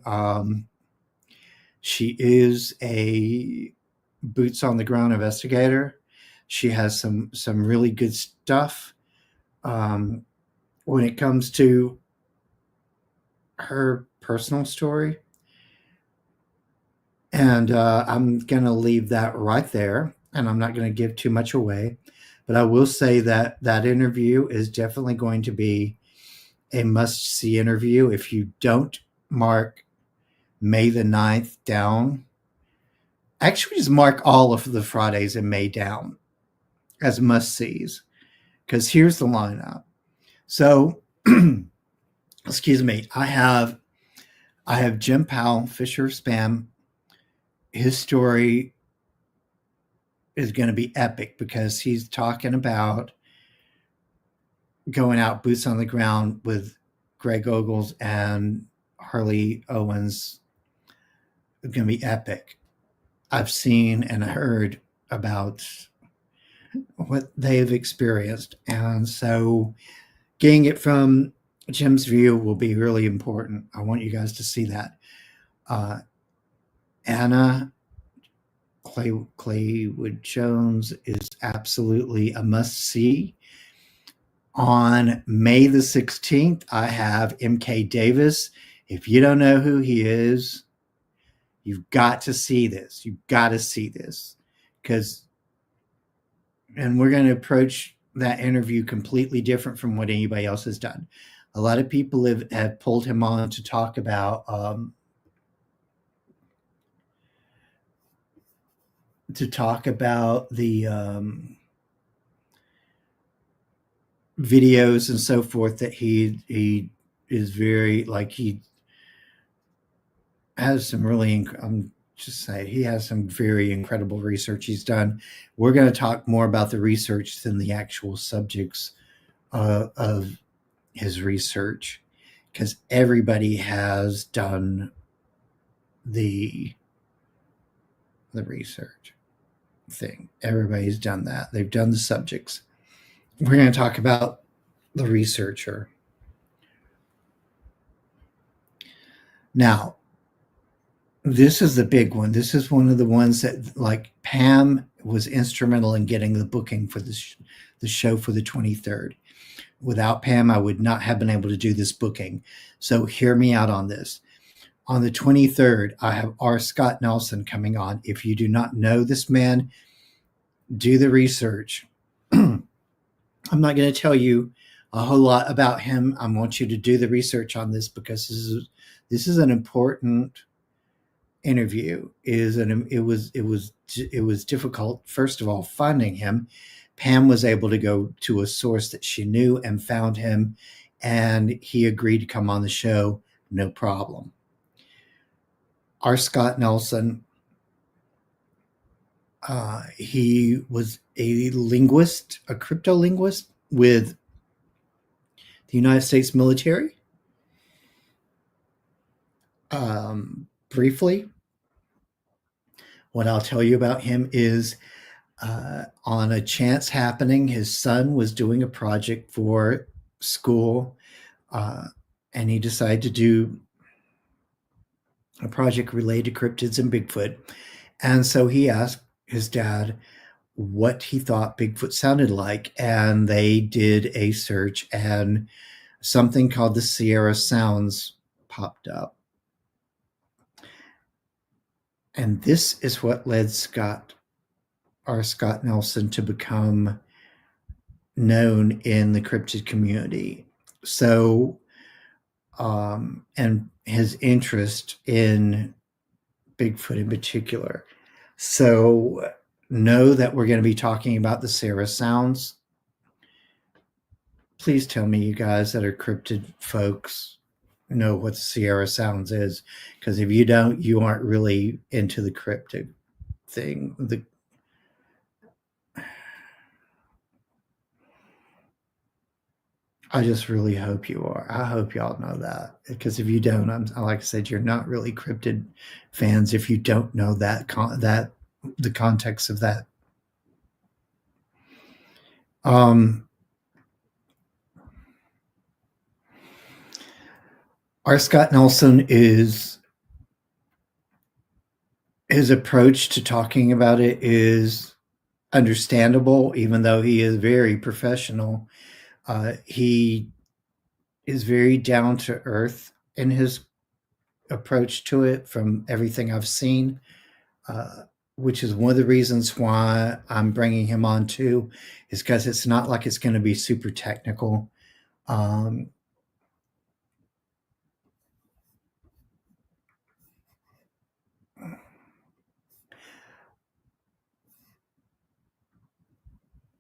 She is a boots on the ground investigator. She has some really good stuff. When it comes to her personal story, and I'm going to leave that right there, and I'm not going to give too much away. But I will say that that interview is definitely going to be a must see interview. If you don't mark May the 9th down, actually just mark all of the Fridays in May down as must sees, because here's the lineup. So, excuse me, I have Jim Powell, Fisher Spam. His story is going to be epic because he's talking about going out boots on the ground with Greg Ogles and Harley Owens. It's going to be epic. I've seen and heard about what they've experienced, and so getting it from Jim's view will be really important. I want you guys to see that. Anna Claywood Jones is absolutely a must see. On May the 16th, I have MK Davis. If you don't know who he is, you've got to see this. You've got to see this. And we're going to approach that interview completely different from what anybody else has done. A lot of people have pulled him on to talk about the videos and so forth that he is very, like, he has some really I'm just saying, he has some very incredible research he's done. We're going to talk more about the research than the actual subjects of his research, because everybody has done the research thing. Everybody's done that. They've done the subjects. We're going to talk about the researcher. Now, this is the big one. This is one of the ones that, like, Pam was instrumental in getting the booking for the show for the 23rd. Without Pam, I would not have been able to do this booking. So hear me out on this. On the 23rd, I have R. Scott Nelson coming on. If you do not know this man, do the research. I'm not going to tell you a whole lot about him. I want you to do the research on this, because this is an important interview. It was difficult, first of all, finding him. Pam was able to go to a source that she knew and found him, and he agreed to come on the show, no problem. R. Scott Nelson, he was a linguist, a cryptolinguist with the United States military. Briefly, what I'll tell you about him is, on a chance happening, his son was doing a project for school, and he decided to do a project related to cryptids and Bigfoot. And so he asked his dad what he thought Bigfoot sounded like, and they did a search, and something called the Sierra Sounds popped up. And this is what led R. Scott Nelson to become known in the cryptid community. So, and his interest in Bigfoot in particular. So know that we're going to be talking about the Sarah sounds. Please tell me, you guys that are cryptid folks, know what the Sierra Sounds is, because if you don't, you aren't really into the cryptid thing. I just really hope you are. I hope y'all know that, because if you don't, like I said, you're not really cryptid fans if you don't know that the context of that. Um, R. Scott Nelson is his approach to talking about it is understandable, even though he is very professional. He is very down to earth in his approach to it from everything I've seen, uh, which is one of the reasons why I'm bringing him on too, is because it's not like it's going to be super technical. Um,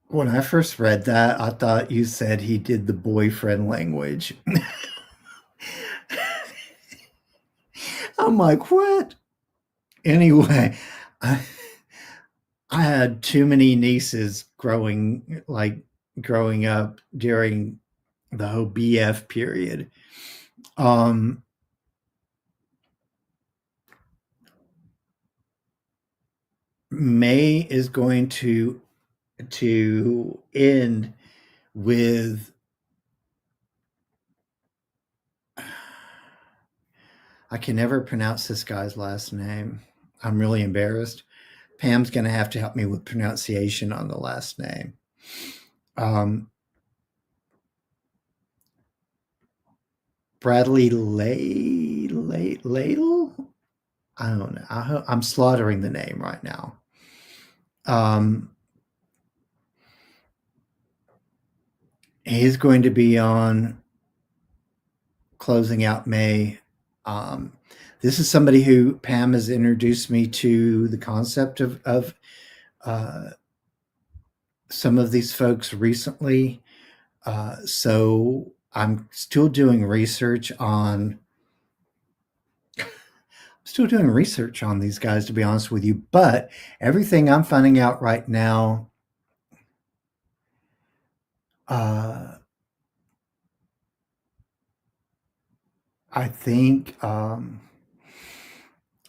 when I first read that, I thought you said he did the boyfriend language. I'm like, what? Anyway, I, I had too many nieces growing up during the whole BF period. Um, May is going to end with, I can never pronounce this guy's last name. I'm really embarrassed. Pam's going to have to help me with pronunciation on the last name. Um, Bradley Ladle? I don't know. I'm slaughtering the name right now. Um, he's going to be on closing out May. Um, this is somebody who Pam has introduced me to the concept of uh, some of these folks recently. So I'm still doing research on these guys, to be honest with you. But everything I'm finding out right now, uh, I think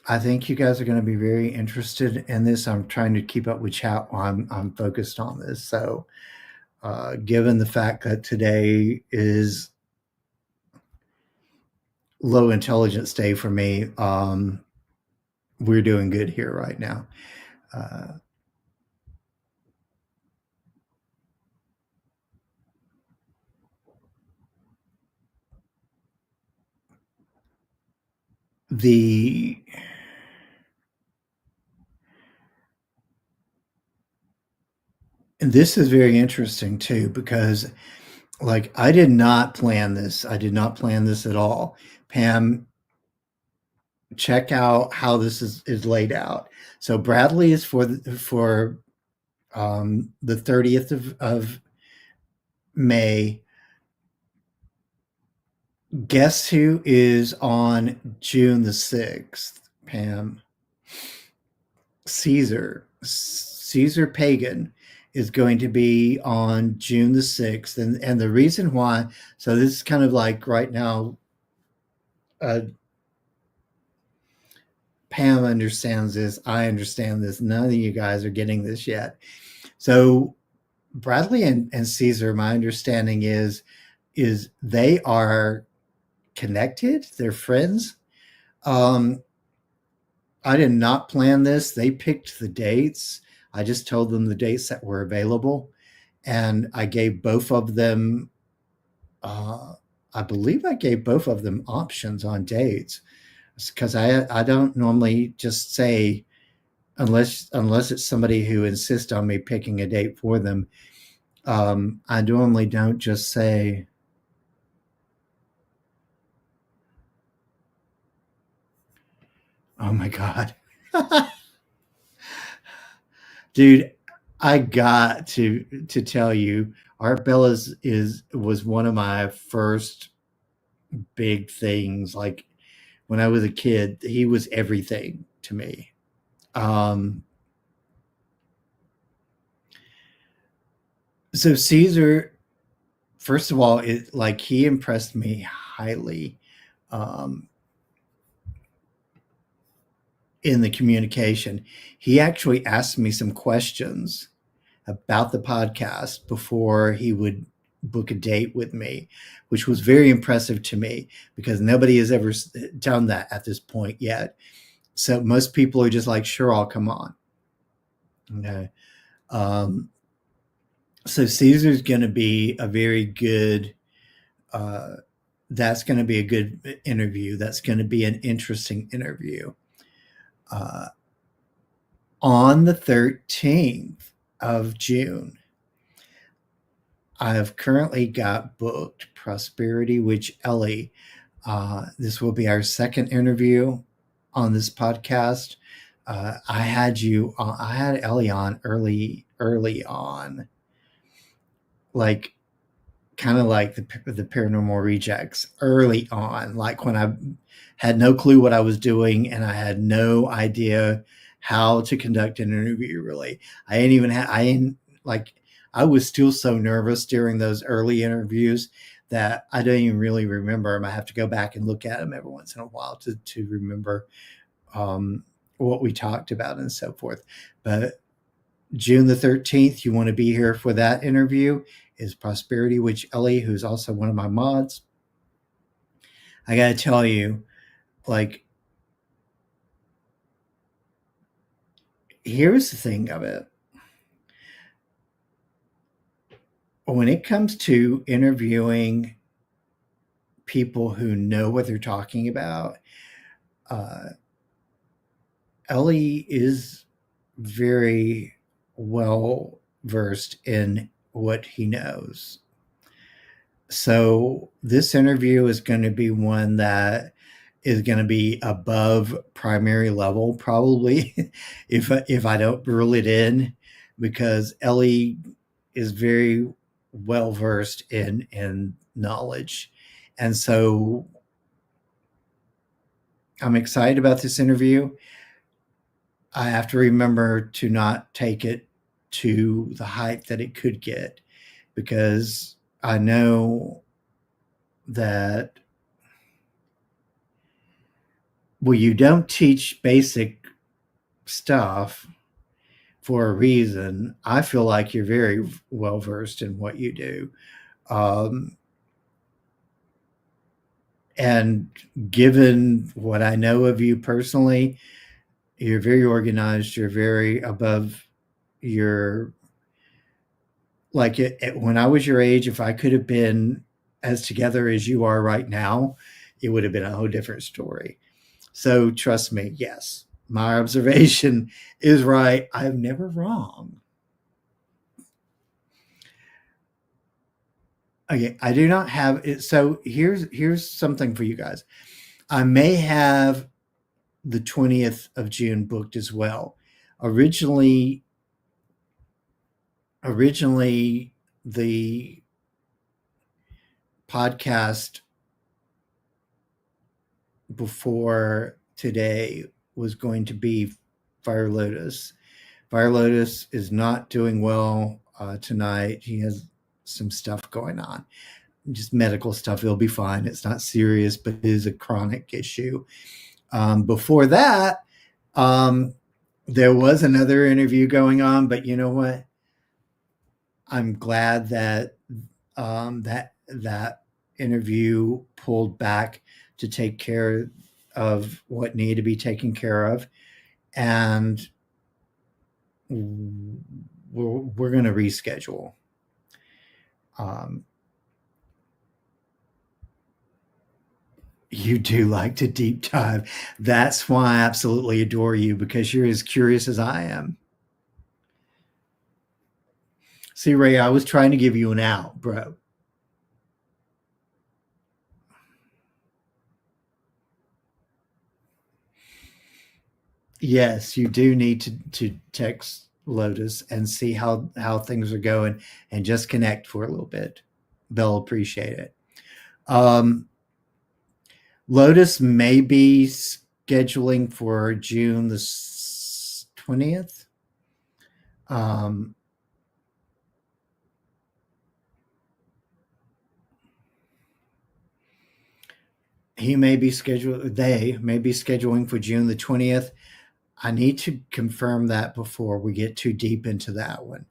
I think you guys are going to be very interested in this. I'm trying to keep up with chat while I'm focused on this. So, given the fact that today is low intelligence day for me, we're doing good here right now. Uh, the and this is very interesting too, because like I did not plan this. I did not plan this at all. Pam, check out how this is laid out. So Bradley is for the 30th of May. Guess who is on June the 6th, Pam? Caesar Pagan is going to be on June the 6th. And the reason why, so this is kind of like right now, uh, Pam understands this. I understand this. None of you guys are getting this yet. So Bradley and Caesar, my understanding is they are connected. They're friends. Um, I did not plan this. They picked the dates. I just told them the dates that were available, and I gave both of them. Uh, I believe I gave both of them options on dates, because I don't normally just say, unless it's somebody who insists on me picking a date for them. I normally don't just say, "Oh my god." Dude, I got to tell you, Art Bell is was one of my first big things. Like when I was a kid, he was everything to me. Um, so Caesar, first of all, it like he impressed me highly um, in the communication. He actually asked me some questions about the podcast before he would book a date with me, which was very impressive to me because nobody has ever done that at this point yet. So most people are just like, sure, I'll come on. Okay. Um, so Caesar's going to be a very good, uh, that's going to be a good interview. That's going to be an interesting interview. Uh, on the 13th of June, I've currently got booked Prosperity Witch Ellie. This will be our second interview on this podcast. I had Ellie on early on, like kind of like the Paranormal Rejects early on, like when I had no clue what I was doing and I had no idea how to conduct an interview. Really, I ain't even had I ain't like I was still so nervous during those early interviews that I don't even really remember them. I have to go back and look at them every once in a while to remember um, what we talked about and so forth. But June the 13th, you want to be here for that interview, is Prosperity Witch Ellie, who's also one of my mods. I got to tell you, like, here's the thing of it. When it comes to interviewing people who know what they're talking about, uh, Ellie is very well versed in what he knows. So this interview is going to be one that is going to be above primary level, probably, if I don't rule it in, because Ellie is very well versed in knowledge, and so I'm excited about this interview. I have to remember to not take it to the height that it could get, because I know that, well, you don't teach basic stuff for a reason. I feel like you're very well versed in what you do. Um, and given what I know of you personally, you're very organized, you're very above your, like when I was your age, if I could have been as together as you are right now, it would have been a whole different story. So trust me, yes, my observation is right. I'm never wrong. Okay, I do not have it. So here's something for you guys. I may have the 20th of June booked as well. Originally, originally the podcast before today was going to be Fire Lotus. Fire Lotus is not doing well tonight. He has some stuff going on, just medical stuff. He'll be fine. It's not serious, but it is a chronic issue. Before that, um, there was another interview going on, but you know what? I'm glad that that interview pulled back to take care of what needed to be taken care of, and we're going to reschedule. Um, you do like to deep dive. That's why I absolutely adore you, because you're as curious as I am. See, Ray, I was trying to give you an out, bro. Yes, you do need to text. Lotus, and see how things are going, and just connect for a little bit. They'll appreciate it. Lotus may be scheduling for June the 20th. They may be scheduling for June the 20th. I need to confirm that before we get too deep into that one.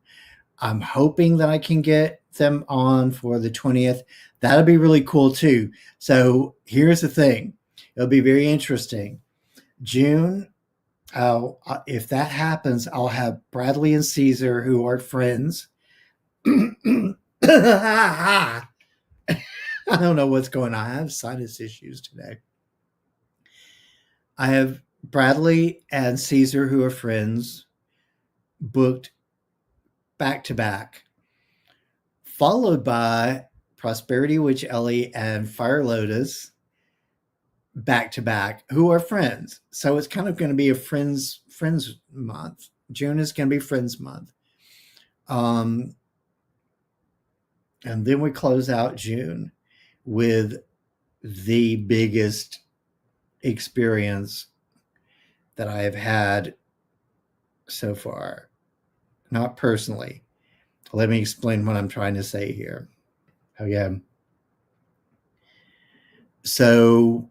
I'm hoping that I can get them on for the 20th. That'll be really cool too. So here's the thing. It'll be very interesting. June, if that happens, I'll have Bradley and Caesar, who are friends. I don't know what's going on. I have sinus issues today. I have Bradley and Caesar, who are friends, booked back to back, followed by Prosperity Witch Ellie and Fire Lotus back to back, who are friends. So it's kind of going to be a friends month. June is going to be Friends Month. And then we close out June with the biggest experience that I have had so far. Not personally. Let me explain what I'm trying to say here. Okay. So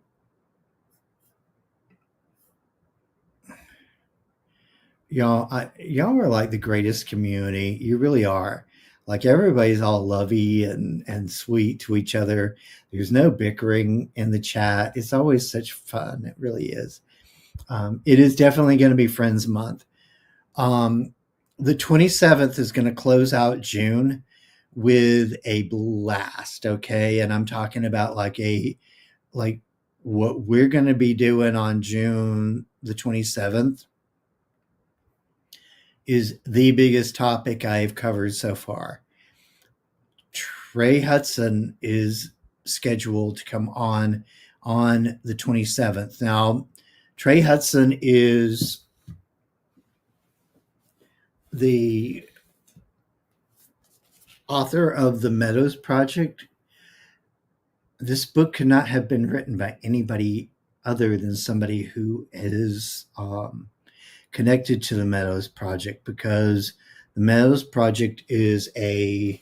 y'all are like the greatest community. You really are. Like, everybody's all lovey and sweet to each other. There's no bickering in the chat. It's always such fun. It really is. It is definitely going to be Friends Month. The 27th is going to close out June with a blast. Okay. And I'm talking about like what we're going to be doing on June the 27th is the biggest topic I've covered so far. Trey Hudson is scheduled to come on the 27th. Now, Trey Hudson is the author of the Meadows Project. This book could not have been written by anybody other than somebody who is connected to the Meadows Project, because the Meadows Project is the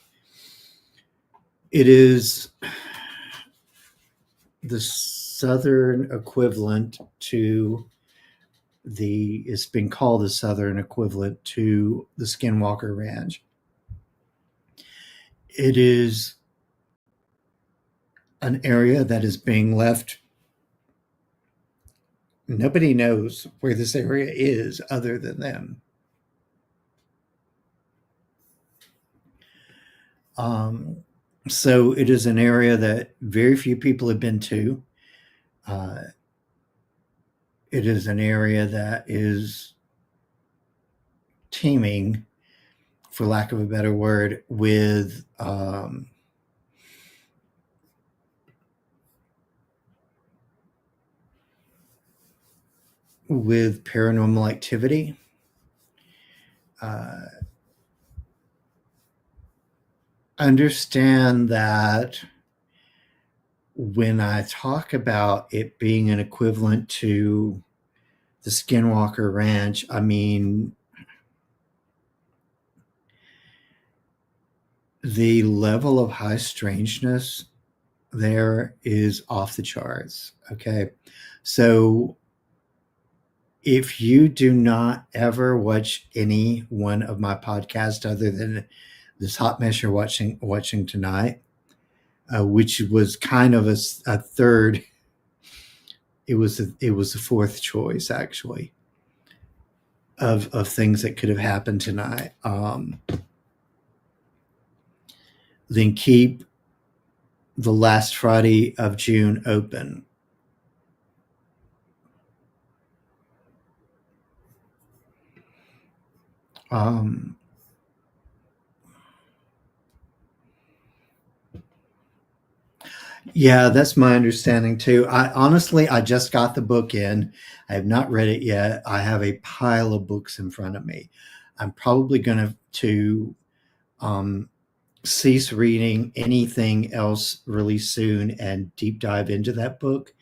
southern equivalent to it's been called the southern equivalent to the Skinwalker Ranch. It is an area that is being left. Nobody knows where this area is other than them. So it is an area that very few people have been to. It is an area that is teeming, for lack of a better word, with paranormal activity. Understand that when I talk about it being an equivalent to the Skinwalker Ranch, I mean the level of high strangeness there is off the charts. Okay. So if you do not ever watch any one of my podcasts other than this hot mess you're watching tonight, which was kind of a third, it was the fourth choice actually of things that could have happened tonight. Then keep the last Friday of June open. Yeah, that's my understanding too. I just got the book in. I have not read it yet. I have a pile of books in front of me. I'm probably going to um, cease reading anything else really soon and deep dive into that book,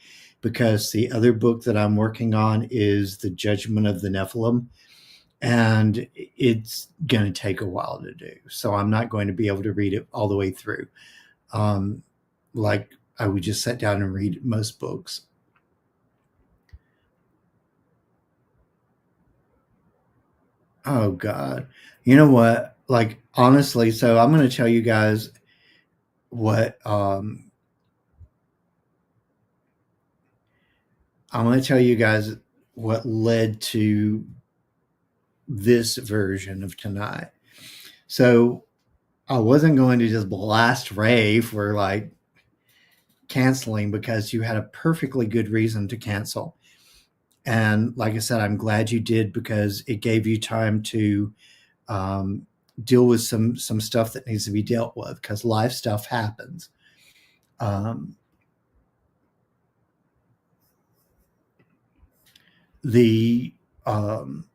because the other book that I'm working on is The Judgment of the Nephilim, and it's going to take a while to do. So I'm not going to be able to read it all the way through. Like I would just sit down and read most books. Oh God. You know what? Like honestly, so I'm going to tell you guys what I'm going to tell you guys what led to this version of tonight. So I wasn't going to just blast Ray for like canceling, because you had a perfectly good reason to cancel. And like I said, I'm glad you did, because it gave you time to um, deal with some stuff that needs to be dealt with, because life stuff happens. Um, the um,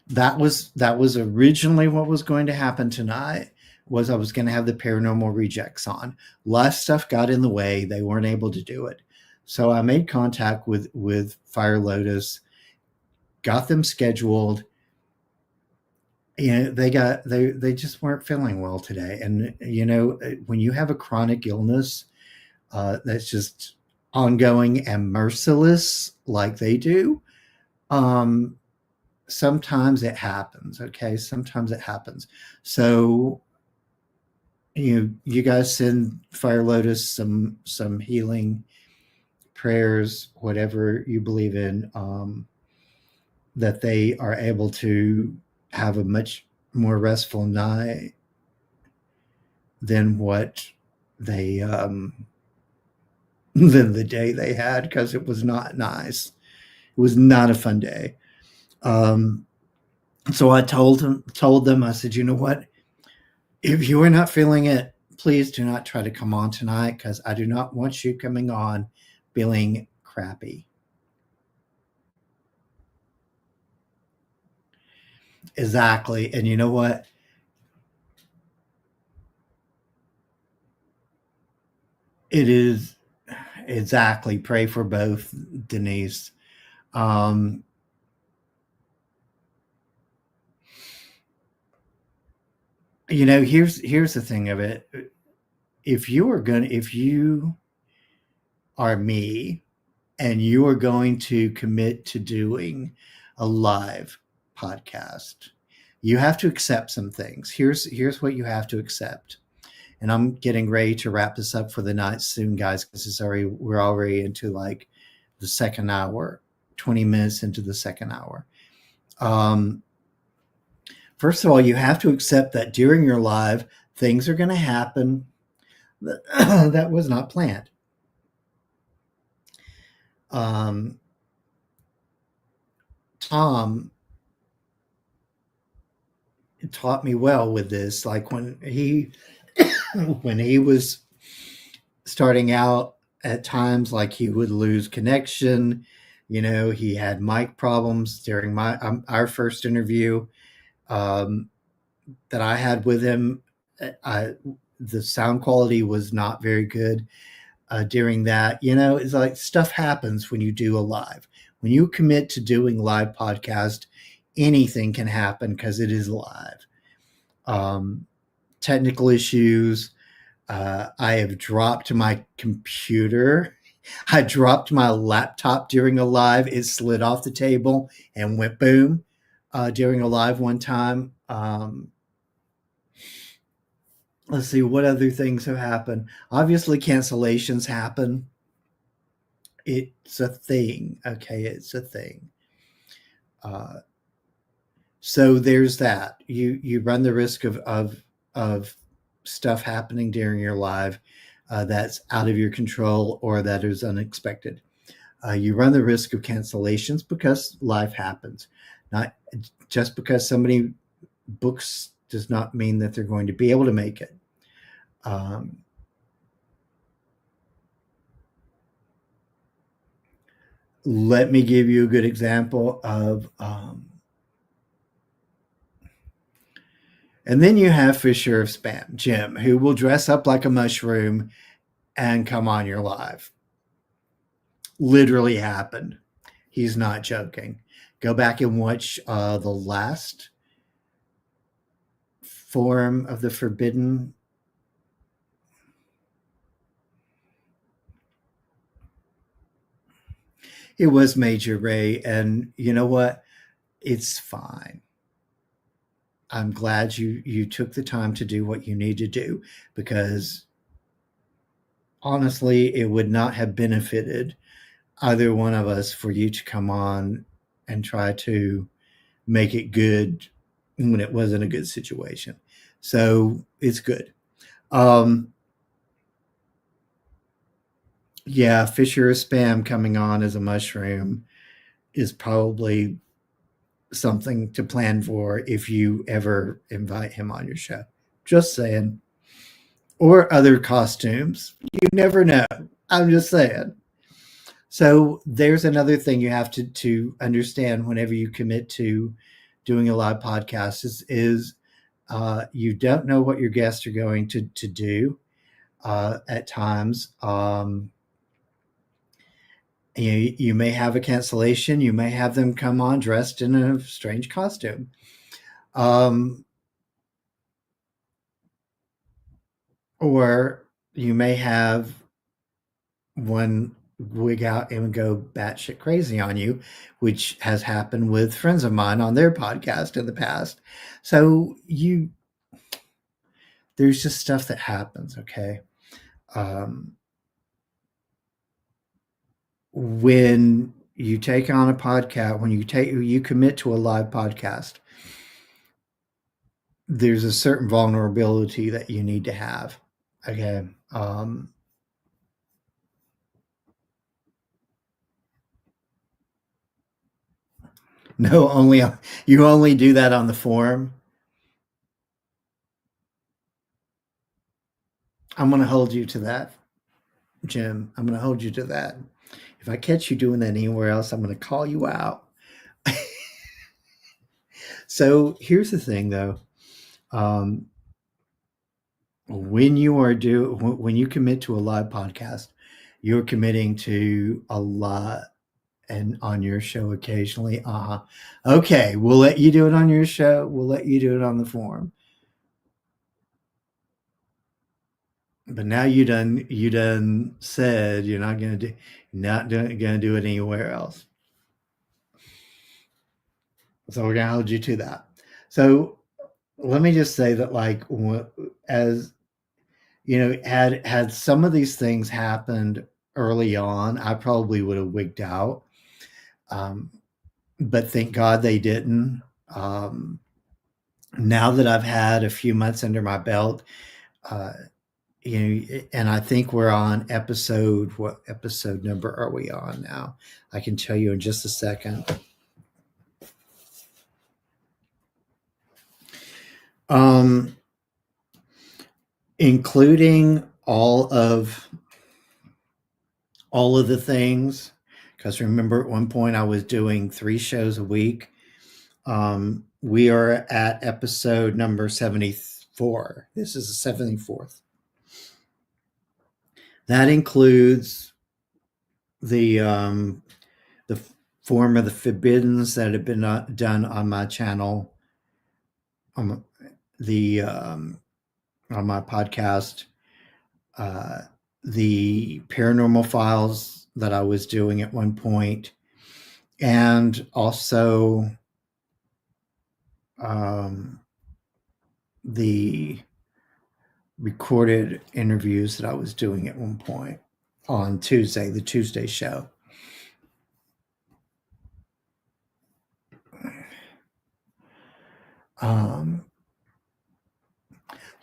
that was originally what was going to happen tonight. Was I was going to have the paranormal rejects on. Life stuff got in the way; they weren't able to do it. So I made contact with Fire Lotus, got them scheduled. They just weren't feeling well today, and when you have a chronic illness that's just ongoing and merciless like they do, um, sometimes it happens. Okay, sometimes it happens. So you guys send Fire Lotus some healing prayers, whatever you believe in, that they are able to have a much more restful night than what they than the day they had, because it was not nice. It was not a fun day. Um, so I told them, I said, you know what? If you are not feeling it, please do not try to come on tonight, because I do not want you coming on feeling crappy. Exactly. And you know what? It is exactly. Pray for both, Denise. Um, here's the thing of it. If you are me and you are going to commit to doing a live podcast, you have to accept some things. Here's what you have to accept. And I'm getting ready to wrap this up for the night soon, guys, because we're already into like the second hour, 20 minutes into the second hour. Um, First of all, you have to accept that during your live, things are going to happen that, that was not planned. Um, Tom taught me well with this. Like when he was starting out, at times like he would lose connection. He had mic problems during my our first interview um, that I had with him. I, the sound quality was not very good during that. It's like stuff happens when you do a live. When you commit to doing live podcast, anything can happen because it is live. Um, Technical issues. I have dropped my computer. I dropped my laptop during a live. It slid off the table and went boom during a live one time. Let's see what other things have happened. Obviously, cancellations happen. It's a thing. Okay, it's a thing. Uh, so there's that. You run the risk of stuff happening during your live that's out of your control or that is unexpected. You run the risk of cancellations because life happens. Not just because somebody books does not mean that they're going to be able to make it. Um, Let me give you a good example of And then you have Fisher of Spam, Jim, who will dress up like a mushroom and come on your live. Literally happened. He's not joking. Go back and watch the last form of the Forbidden. It was Major Ray, and you know what? It's fine. I'm glad you took the time to do what you need to do, because honestly, it would not have benefited either one of us for you to come on and try to make it good when it wasn't a good situation. So it's good. Um, yeah, Fisher of Spam coming on as a mushroom is probably something to plan for if you ever invite him on your show. Just saying. Or other costumes. You never know. I'm just saying. So there's another thing you have to understand whenever you commit to doing a live podcast is you don't know what your guests are going to do at times. You may have a cancellation. You may have them come on dressed in a strange costume. Um, or you may have one wig out and go batshit crazy on you, which has happened with friends of mine on their podcast in the past. So there's just stuff that happens. Okay. Um, when you take on a podcast, when you commit to a live podcast, there's a certain vulnerability that you need to have. Okay. No, only you only do that on the forum. I'm going to hold you to that, Jim. I'm going to hold you to that. If I catch you doing that anywhere else, I'm going to call you out. So here's the thing, though. Um, when you commit to a live podcast, you're committing to a lot, and on your show occasionally. Okay, we'll let you do it on your show. We'll let you do it on the forum. But now you done said you're not gonna do it anywhere else. So we're gonna hold you to that. So let me just say that, like, as you know, had some of these things happened early on, I probably would have wigged out. Um, but thank God they didn't. Now that I've had a few months under my belt, uh, and I think we're on what episode number are we on now? I can tell you in just a second. Um, including all of the things, because remember at one point I was doing 3 shows a week. We are at episode number 74. This is the 74th. That includes the form of the forbiddens that have been done on my channel, on the on my podcast, the paranormal files that I was doing at one point, and also the recorded interviews that I was doing at one point on Tuesday, the Tuesday show. Um,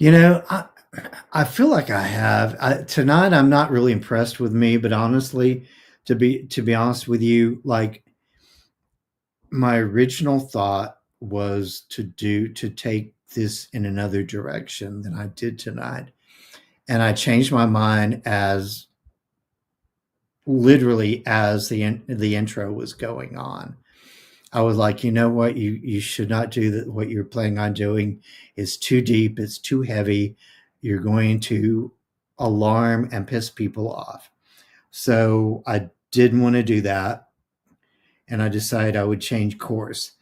I feel like I have tonight. I'm not really impressed with me, but honestly, to be honest with you, like, my original thought was to take this in another direction than I did tonight, and I changed my mind as literally as the intro was going on. I was like, you know what, you should not do that. What you're planning on doing is too deep. It's too heavy. You're going to alarm and piss people off. So I didn't want to do that, and I decided I would change course.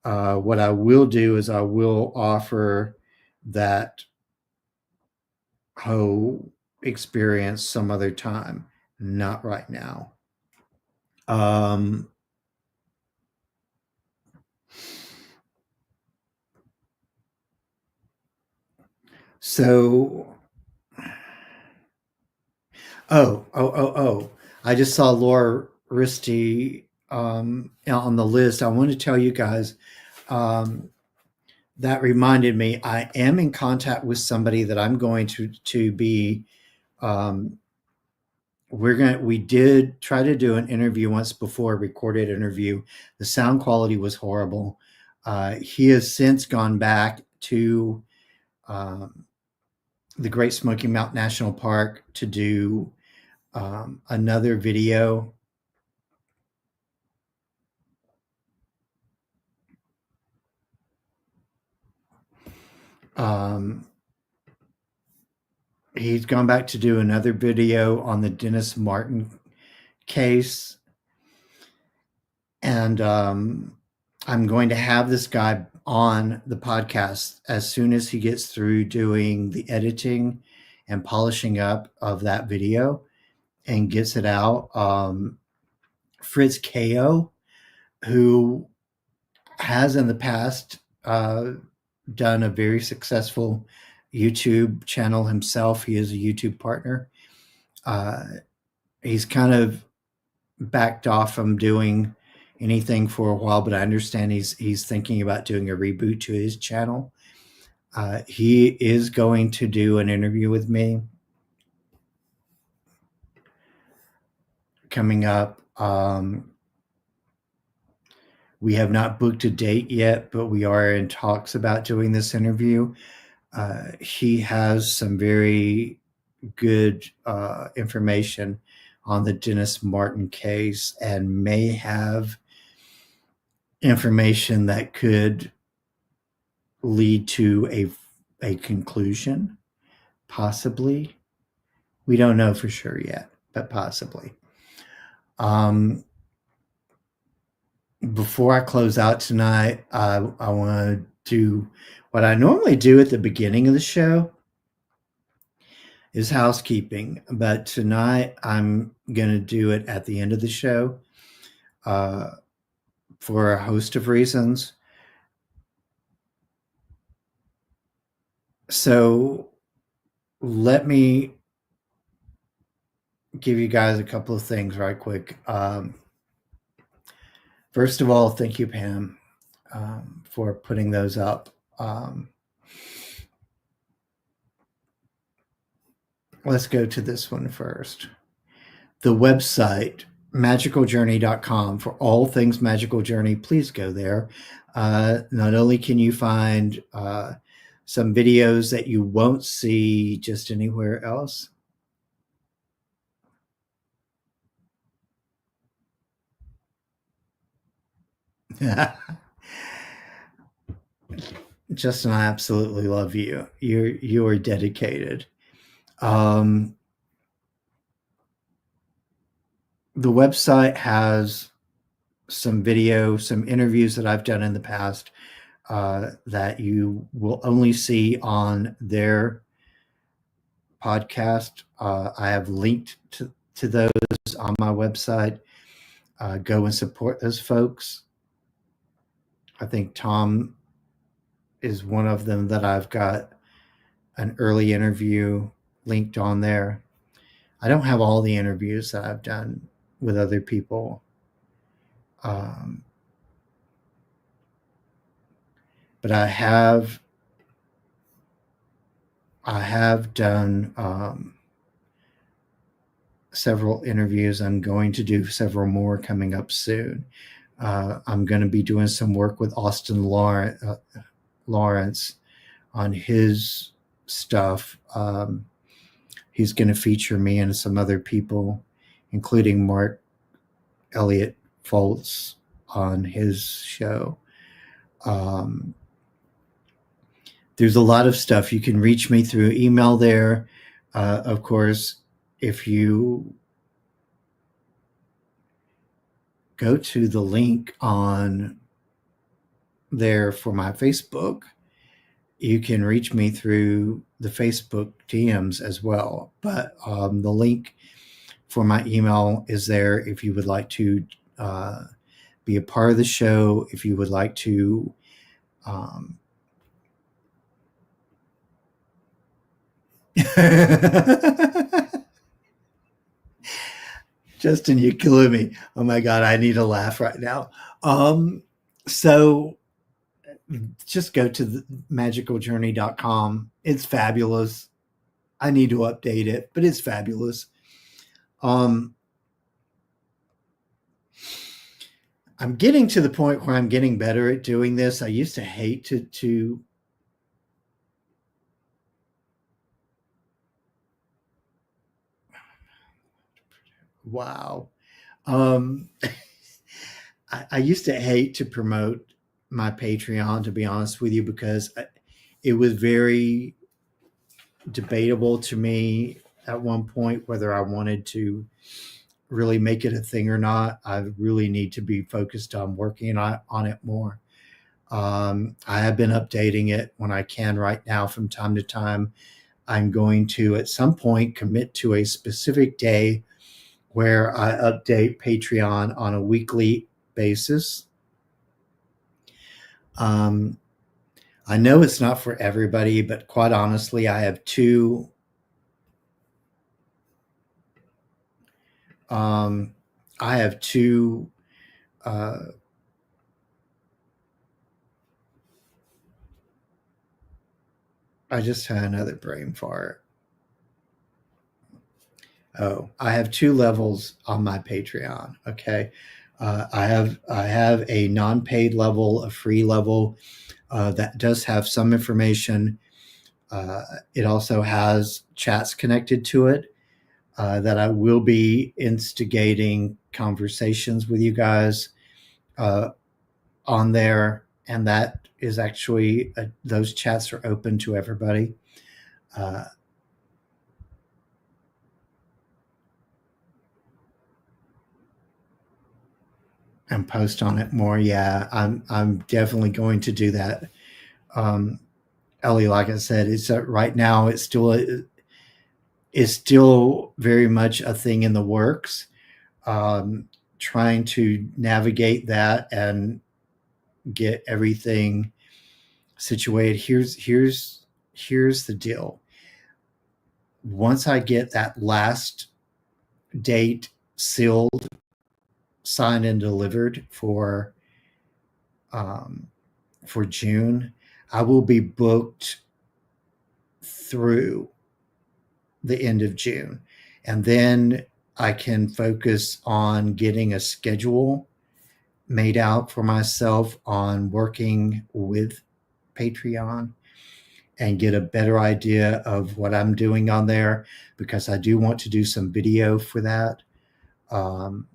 What I will do is I will offer that whole experience some other time, not right now. Um, so, oh. I just saw Laura Risti on the list. I want to tell you guys um, that reminded me. I am in contact with somebody that I'm going to be. Um, we did try to do an interview once before, a recorded interview. The sound quality was horrible. He has since gone back to um, the Great Smoky Mountain National Park to do another video. Um, he's gone back to do another video on the Dennis Martin case. And I'm going to have this guy on the podcast as soon as he gets through doing the editing and polishing up of that video and gets it out. Fritz Ko, who has in the past done a very successful YouTube channel himself. He is a YouTube partner. Uh, he's kind of backed off from doing anything for a while, but I understand he's thinking about doing a reboot to his channel. He is going to do an interview with me coming up. We have not booked a date yet, but we are in talks about doing this interview. He has some very good information on the Dennis Martin case and may have information that could lead to a conclusion, possibly. We don't know for sure yet, but possibly. Before I close out tonight, I want to do what I normally do at the beginning of the show is housekeeping, but tonight I'm going to do it at the end of the show for a host of reasons. So let me give you guys a couple of things right quick. First of all, thank you, Pam, for putting those up. Let's go to this one first. The website, magicaljourney.com, for all things Magical Journey. Please go there. Not only can you find some videos that you won't see just anywhere else, Justin, I absolutely love you. You are dedicated. The website has some video, some interviews that I've done in the past that you will only see on their podcast. I have linked to those on my website. Go and support those folks. I think Tom is one of them that I've got an early interview linked on there. I don't have all the interviews that I've done with other people. But I have done several interviews. I'm going to do several more coming up soon. I'm going to be doing some work with Austin Lawrence on his stuff. He's going to feature me and some other people, including Mark Elliott Foltz, on his show. Um, there's a lot of stuff. You can reach me through email there. Of course, if you go to the link on there for my Facebook, you can reach me through the Facebook DMs as well. But the link for my email is there if you would like to be a part of the show, if you would like to Justin, you're killing me. Oh my God, I need a laugh right now. So just go to the magicaljourney.com. It's fabulous. I need to update it, but it's fabulous. I'm getting to the point where I'm getting better at doing this. I used to hate to wow. Um, I used to hate to promote my Patreon, to be honest with you, because it was very debatable to me at one point whether I wanted to really make it a thing or not. I really need to be focused on working on it more. I have been updating it when I can right now from time to time. I'm going to at some point commit to a specific day where I update Patreon on a weekly basis. I know it's not for everybody, but quite honestly, I have two I have two I just had another brain fart. Oh, I have two levels on my Patreon. Okay. I have a non-paid level, a free level that does have some information. It also has chats connected to it that I will be instigating conversations with you guys on there, and that is actually those chats are open to everybody. Uh, and post on it more. Yeah, I'm definitely going to do that. Um, Ellie, like I said, it's right now it's still very much a thing in the works. Um, Trying to navigate that and get everything situated. Here's the deal. Once I get that last date sealed, signed, and delivered um, for June, I will be booked through the end of June. And then I can focus on getting a schedule made out for myself on working with Patreon and get a better idea of what I'm doing on there, because I do want to do some video for that. Um,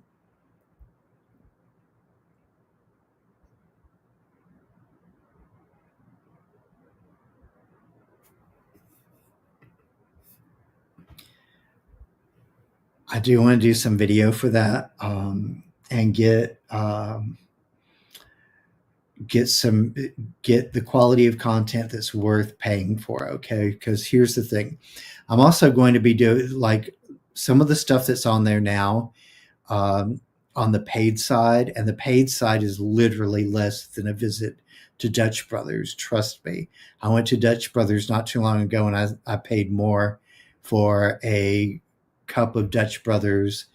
I do want to do some video for that and get some get the quality of content that's worth paying for. Okay, because here's the thing, I'm also going to be doing like some of the stuff that's on there now um, on the paid side, and the paid side is literally less than a visit to Dutch Brothers. Trust me, I went to Dutch Brothers not too long ago, and I paid more for a cup of Dutch Brothers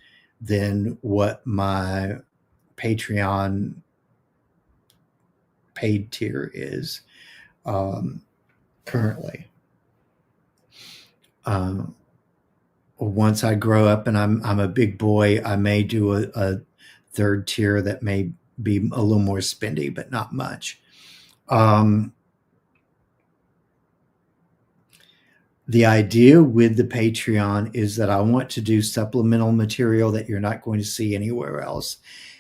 than what my Patreon paid tier is currently. Um, Once I grow up and I'm a big boy, I may do a third tier that may be a little more spendy, but not much. Um, the idea with the Patreon is that I want to do supplemental material that you're not going to see anywhere else.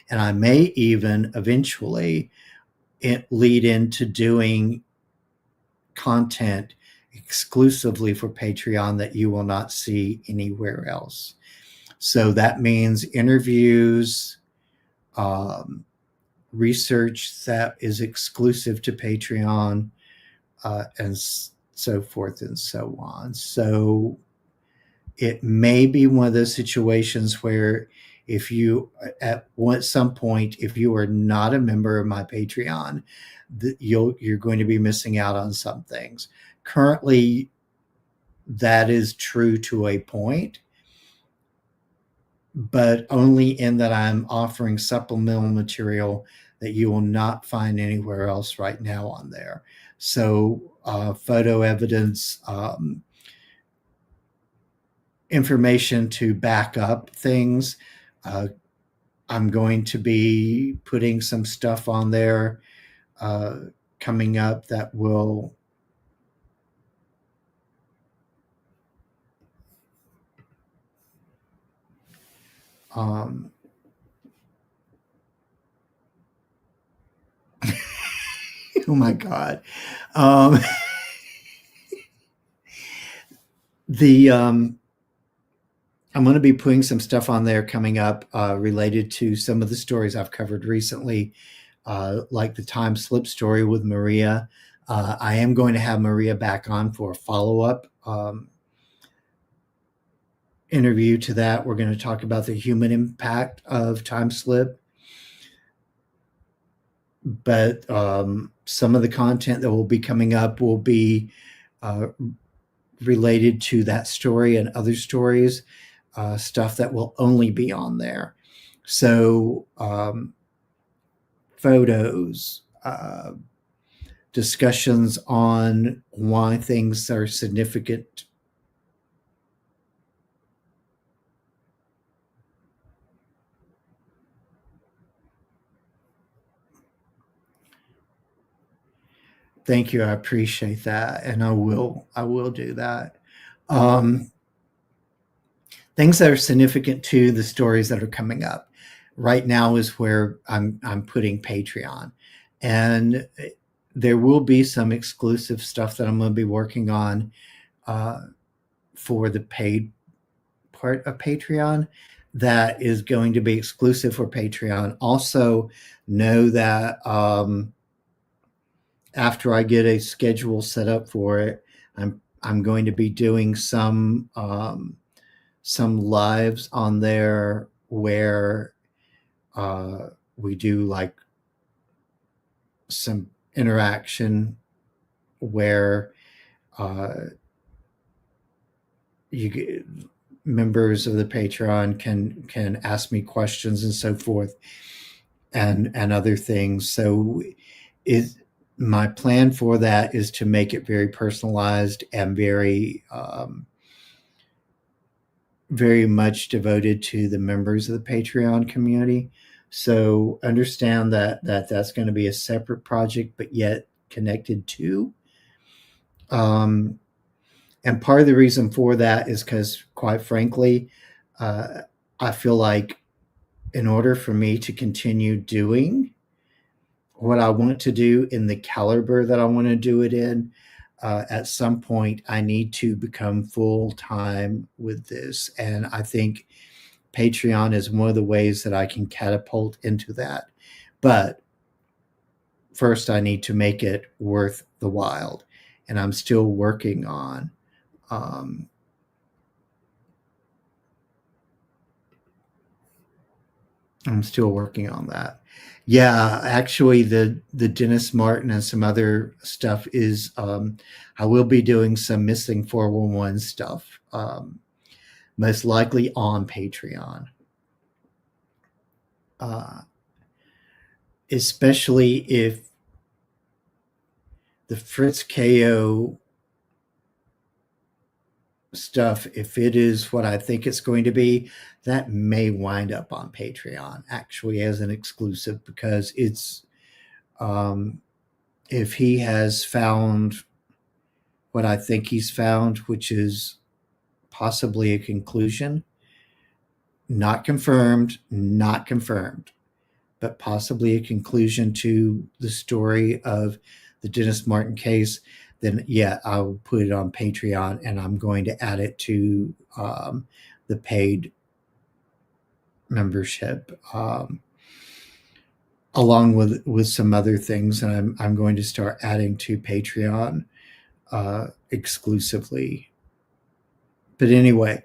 And I may even eventually lead into doing content exclusively for Patreon that you will not see anywhere else. So that means interviews, um, research that is exclusive to Patreon, and so forth and so on. So it may be one of those situations where if you at some point, if you are not a member of my Patreon, you're going to be missing out on some things. Currently, that is true to a point, but only in that I'm offering supplemental material that you will not find anywhere else right now on there. So photo evidence, information to back up things. I'm going to be putting some stuff on there coming up that will um, oh my God. Um, the I'm going to be putting some stuff on there coming up related to some of the stories I've covered recently, like the time slip story with Maria. I am going to have Maria back on for a follow-up interview to that. We're going to talk about the human impact of time slip. But some of the content that will be coming up will be related to that story and other stories, stuff that will only be on there. So photos, discussions on why things are significant. Thank you. I appreciate that. And I will do that. Things that are significant to the stories that are coming up right now is where I'm putting Patreon. And there will be some exclusive stuff that I'm going to be working on for the paid part of Patreon that is going to be exclusive for Patreon. Also, know that after I get a schedule set up for it, I'm going to be doing some lives on there where we do like some interaction where you members of the Patreon can ask me questions and so forth and other things. So my plan for that is to make it very personalized and very very much devoted to the members of the Patreon community. So understand that that's going to be a separate project, but yet connected to. And part of the reason for that is because, quite frankly, I feel like in order for me to continue doing what I want to do in the caliber that I want to do it in, at some point I need to become full time with this. And I think Patreon is one of the ways that I can catapult into that. But first, I need to make it worth the while. And I'm still working on that. Yeah, actually, the Dennis Martin and some other stuff is I will be doing some missing 411 stuff, most likely on Patreon, especially if the Fritz KO stuff, if it is what I think it's going to be, that may wind up on Patreon actually as an exclusive because it's if he has found what I think he's found, which is possibly a conclusion, not confirmed, but possibly a conclusion to the story of the Dennis Martin case, then yeah, I'll put it on Patreon, and I'm going to add it to the paid membership, along with some other things that I'm going to start adding to Patreon exclusively. But anyway,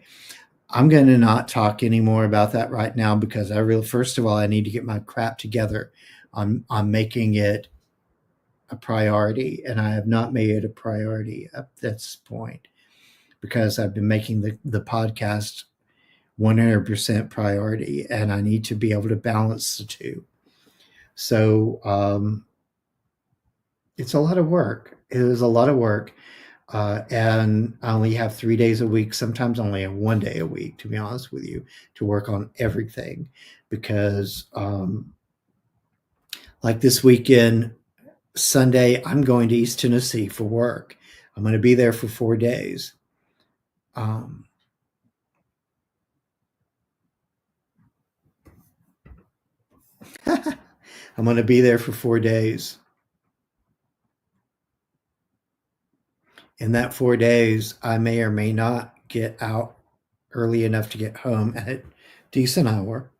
I'm going to not talk anymore about that right now, because first of all, I need to get my crap together. I'm making it a priority, and I have not made it a priority at this point, because I've been making the podcast 100% priority, and I need to be able to balance the two. So it's a lot of work. It is a lot of work. And I only have 3 days a week, sometimes only 1 day a week, to be honest with you, to work on everything. Because like this weekend, Sunday, I'm going to East Tennessee for work. I'm going to be there for 4 days. I'm going to be there for 4 days. In that 4 days, I may or may not get out early enough to get home at a decent hour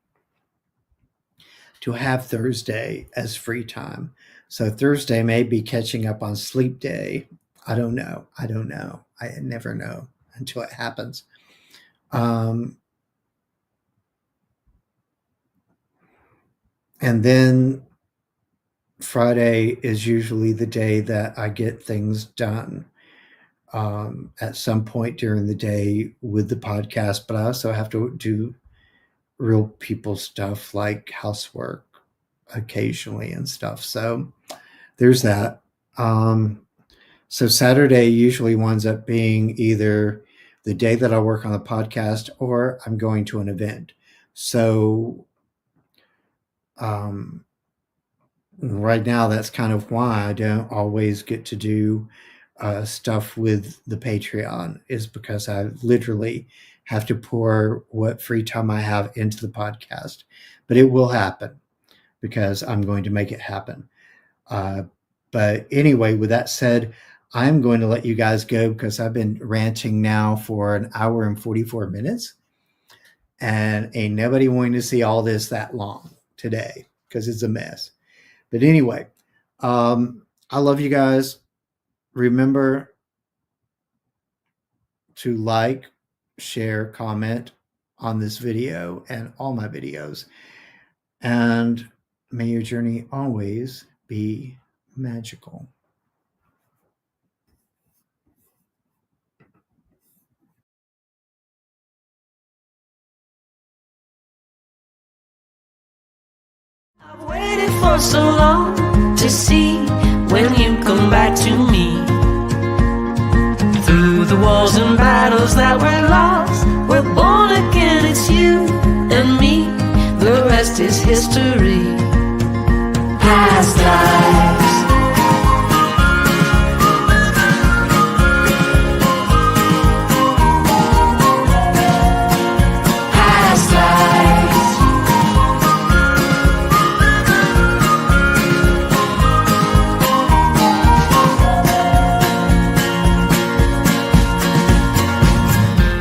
to have Thursday as free time. So Thursday may be catching up on sleep day. I don't know. I never know until it happens. And then Friday is usually the day that I get things done at some point during the day with the podcast, but I also have to do real people stuff like housework occasionally and stuff. So there's that. So Saturday usually winds up being either the day that I work on the podcast, or I'm going to an event. So right now, that's kind of why I don't always get to do stuff with the Patreon, is because I literally have to pour what free time I have into the podcast. But it will happen, because I'm going to make it happen. But anyway, with that said, I'm going to let you guys go, because I've been ranting now for 1 hour and 44 minutes. And ain't nobody wanting to see all this that long today, because it's a mess. But anyway, I love you guys. Remember to like, share, comment on this video and all my videos. And may your journey always be magical. I've waited for so long to see when you come back to me. Through the wars and battles that were lost, we're born again, it's you and me. The rest is history. Past lives. Past lives.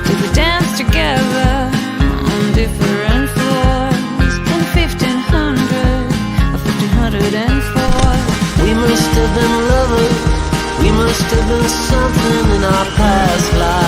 Did we dance together on different floors in 1500 or 1504? We must have been lovers, we must have been something in our past lives.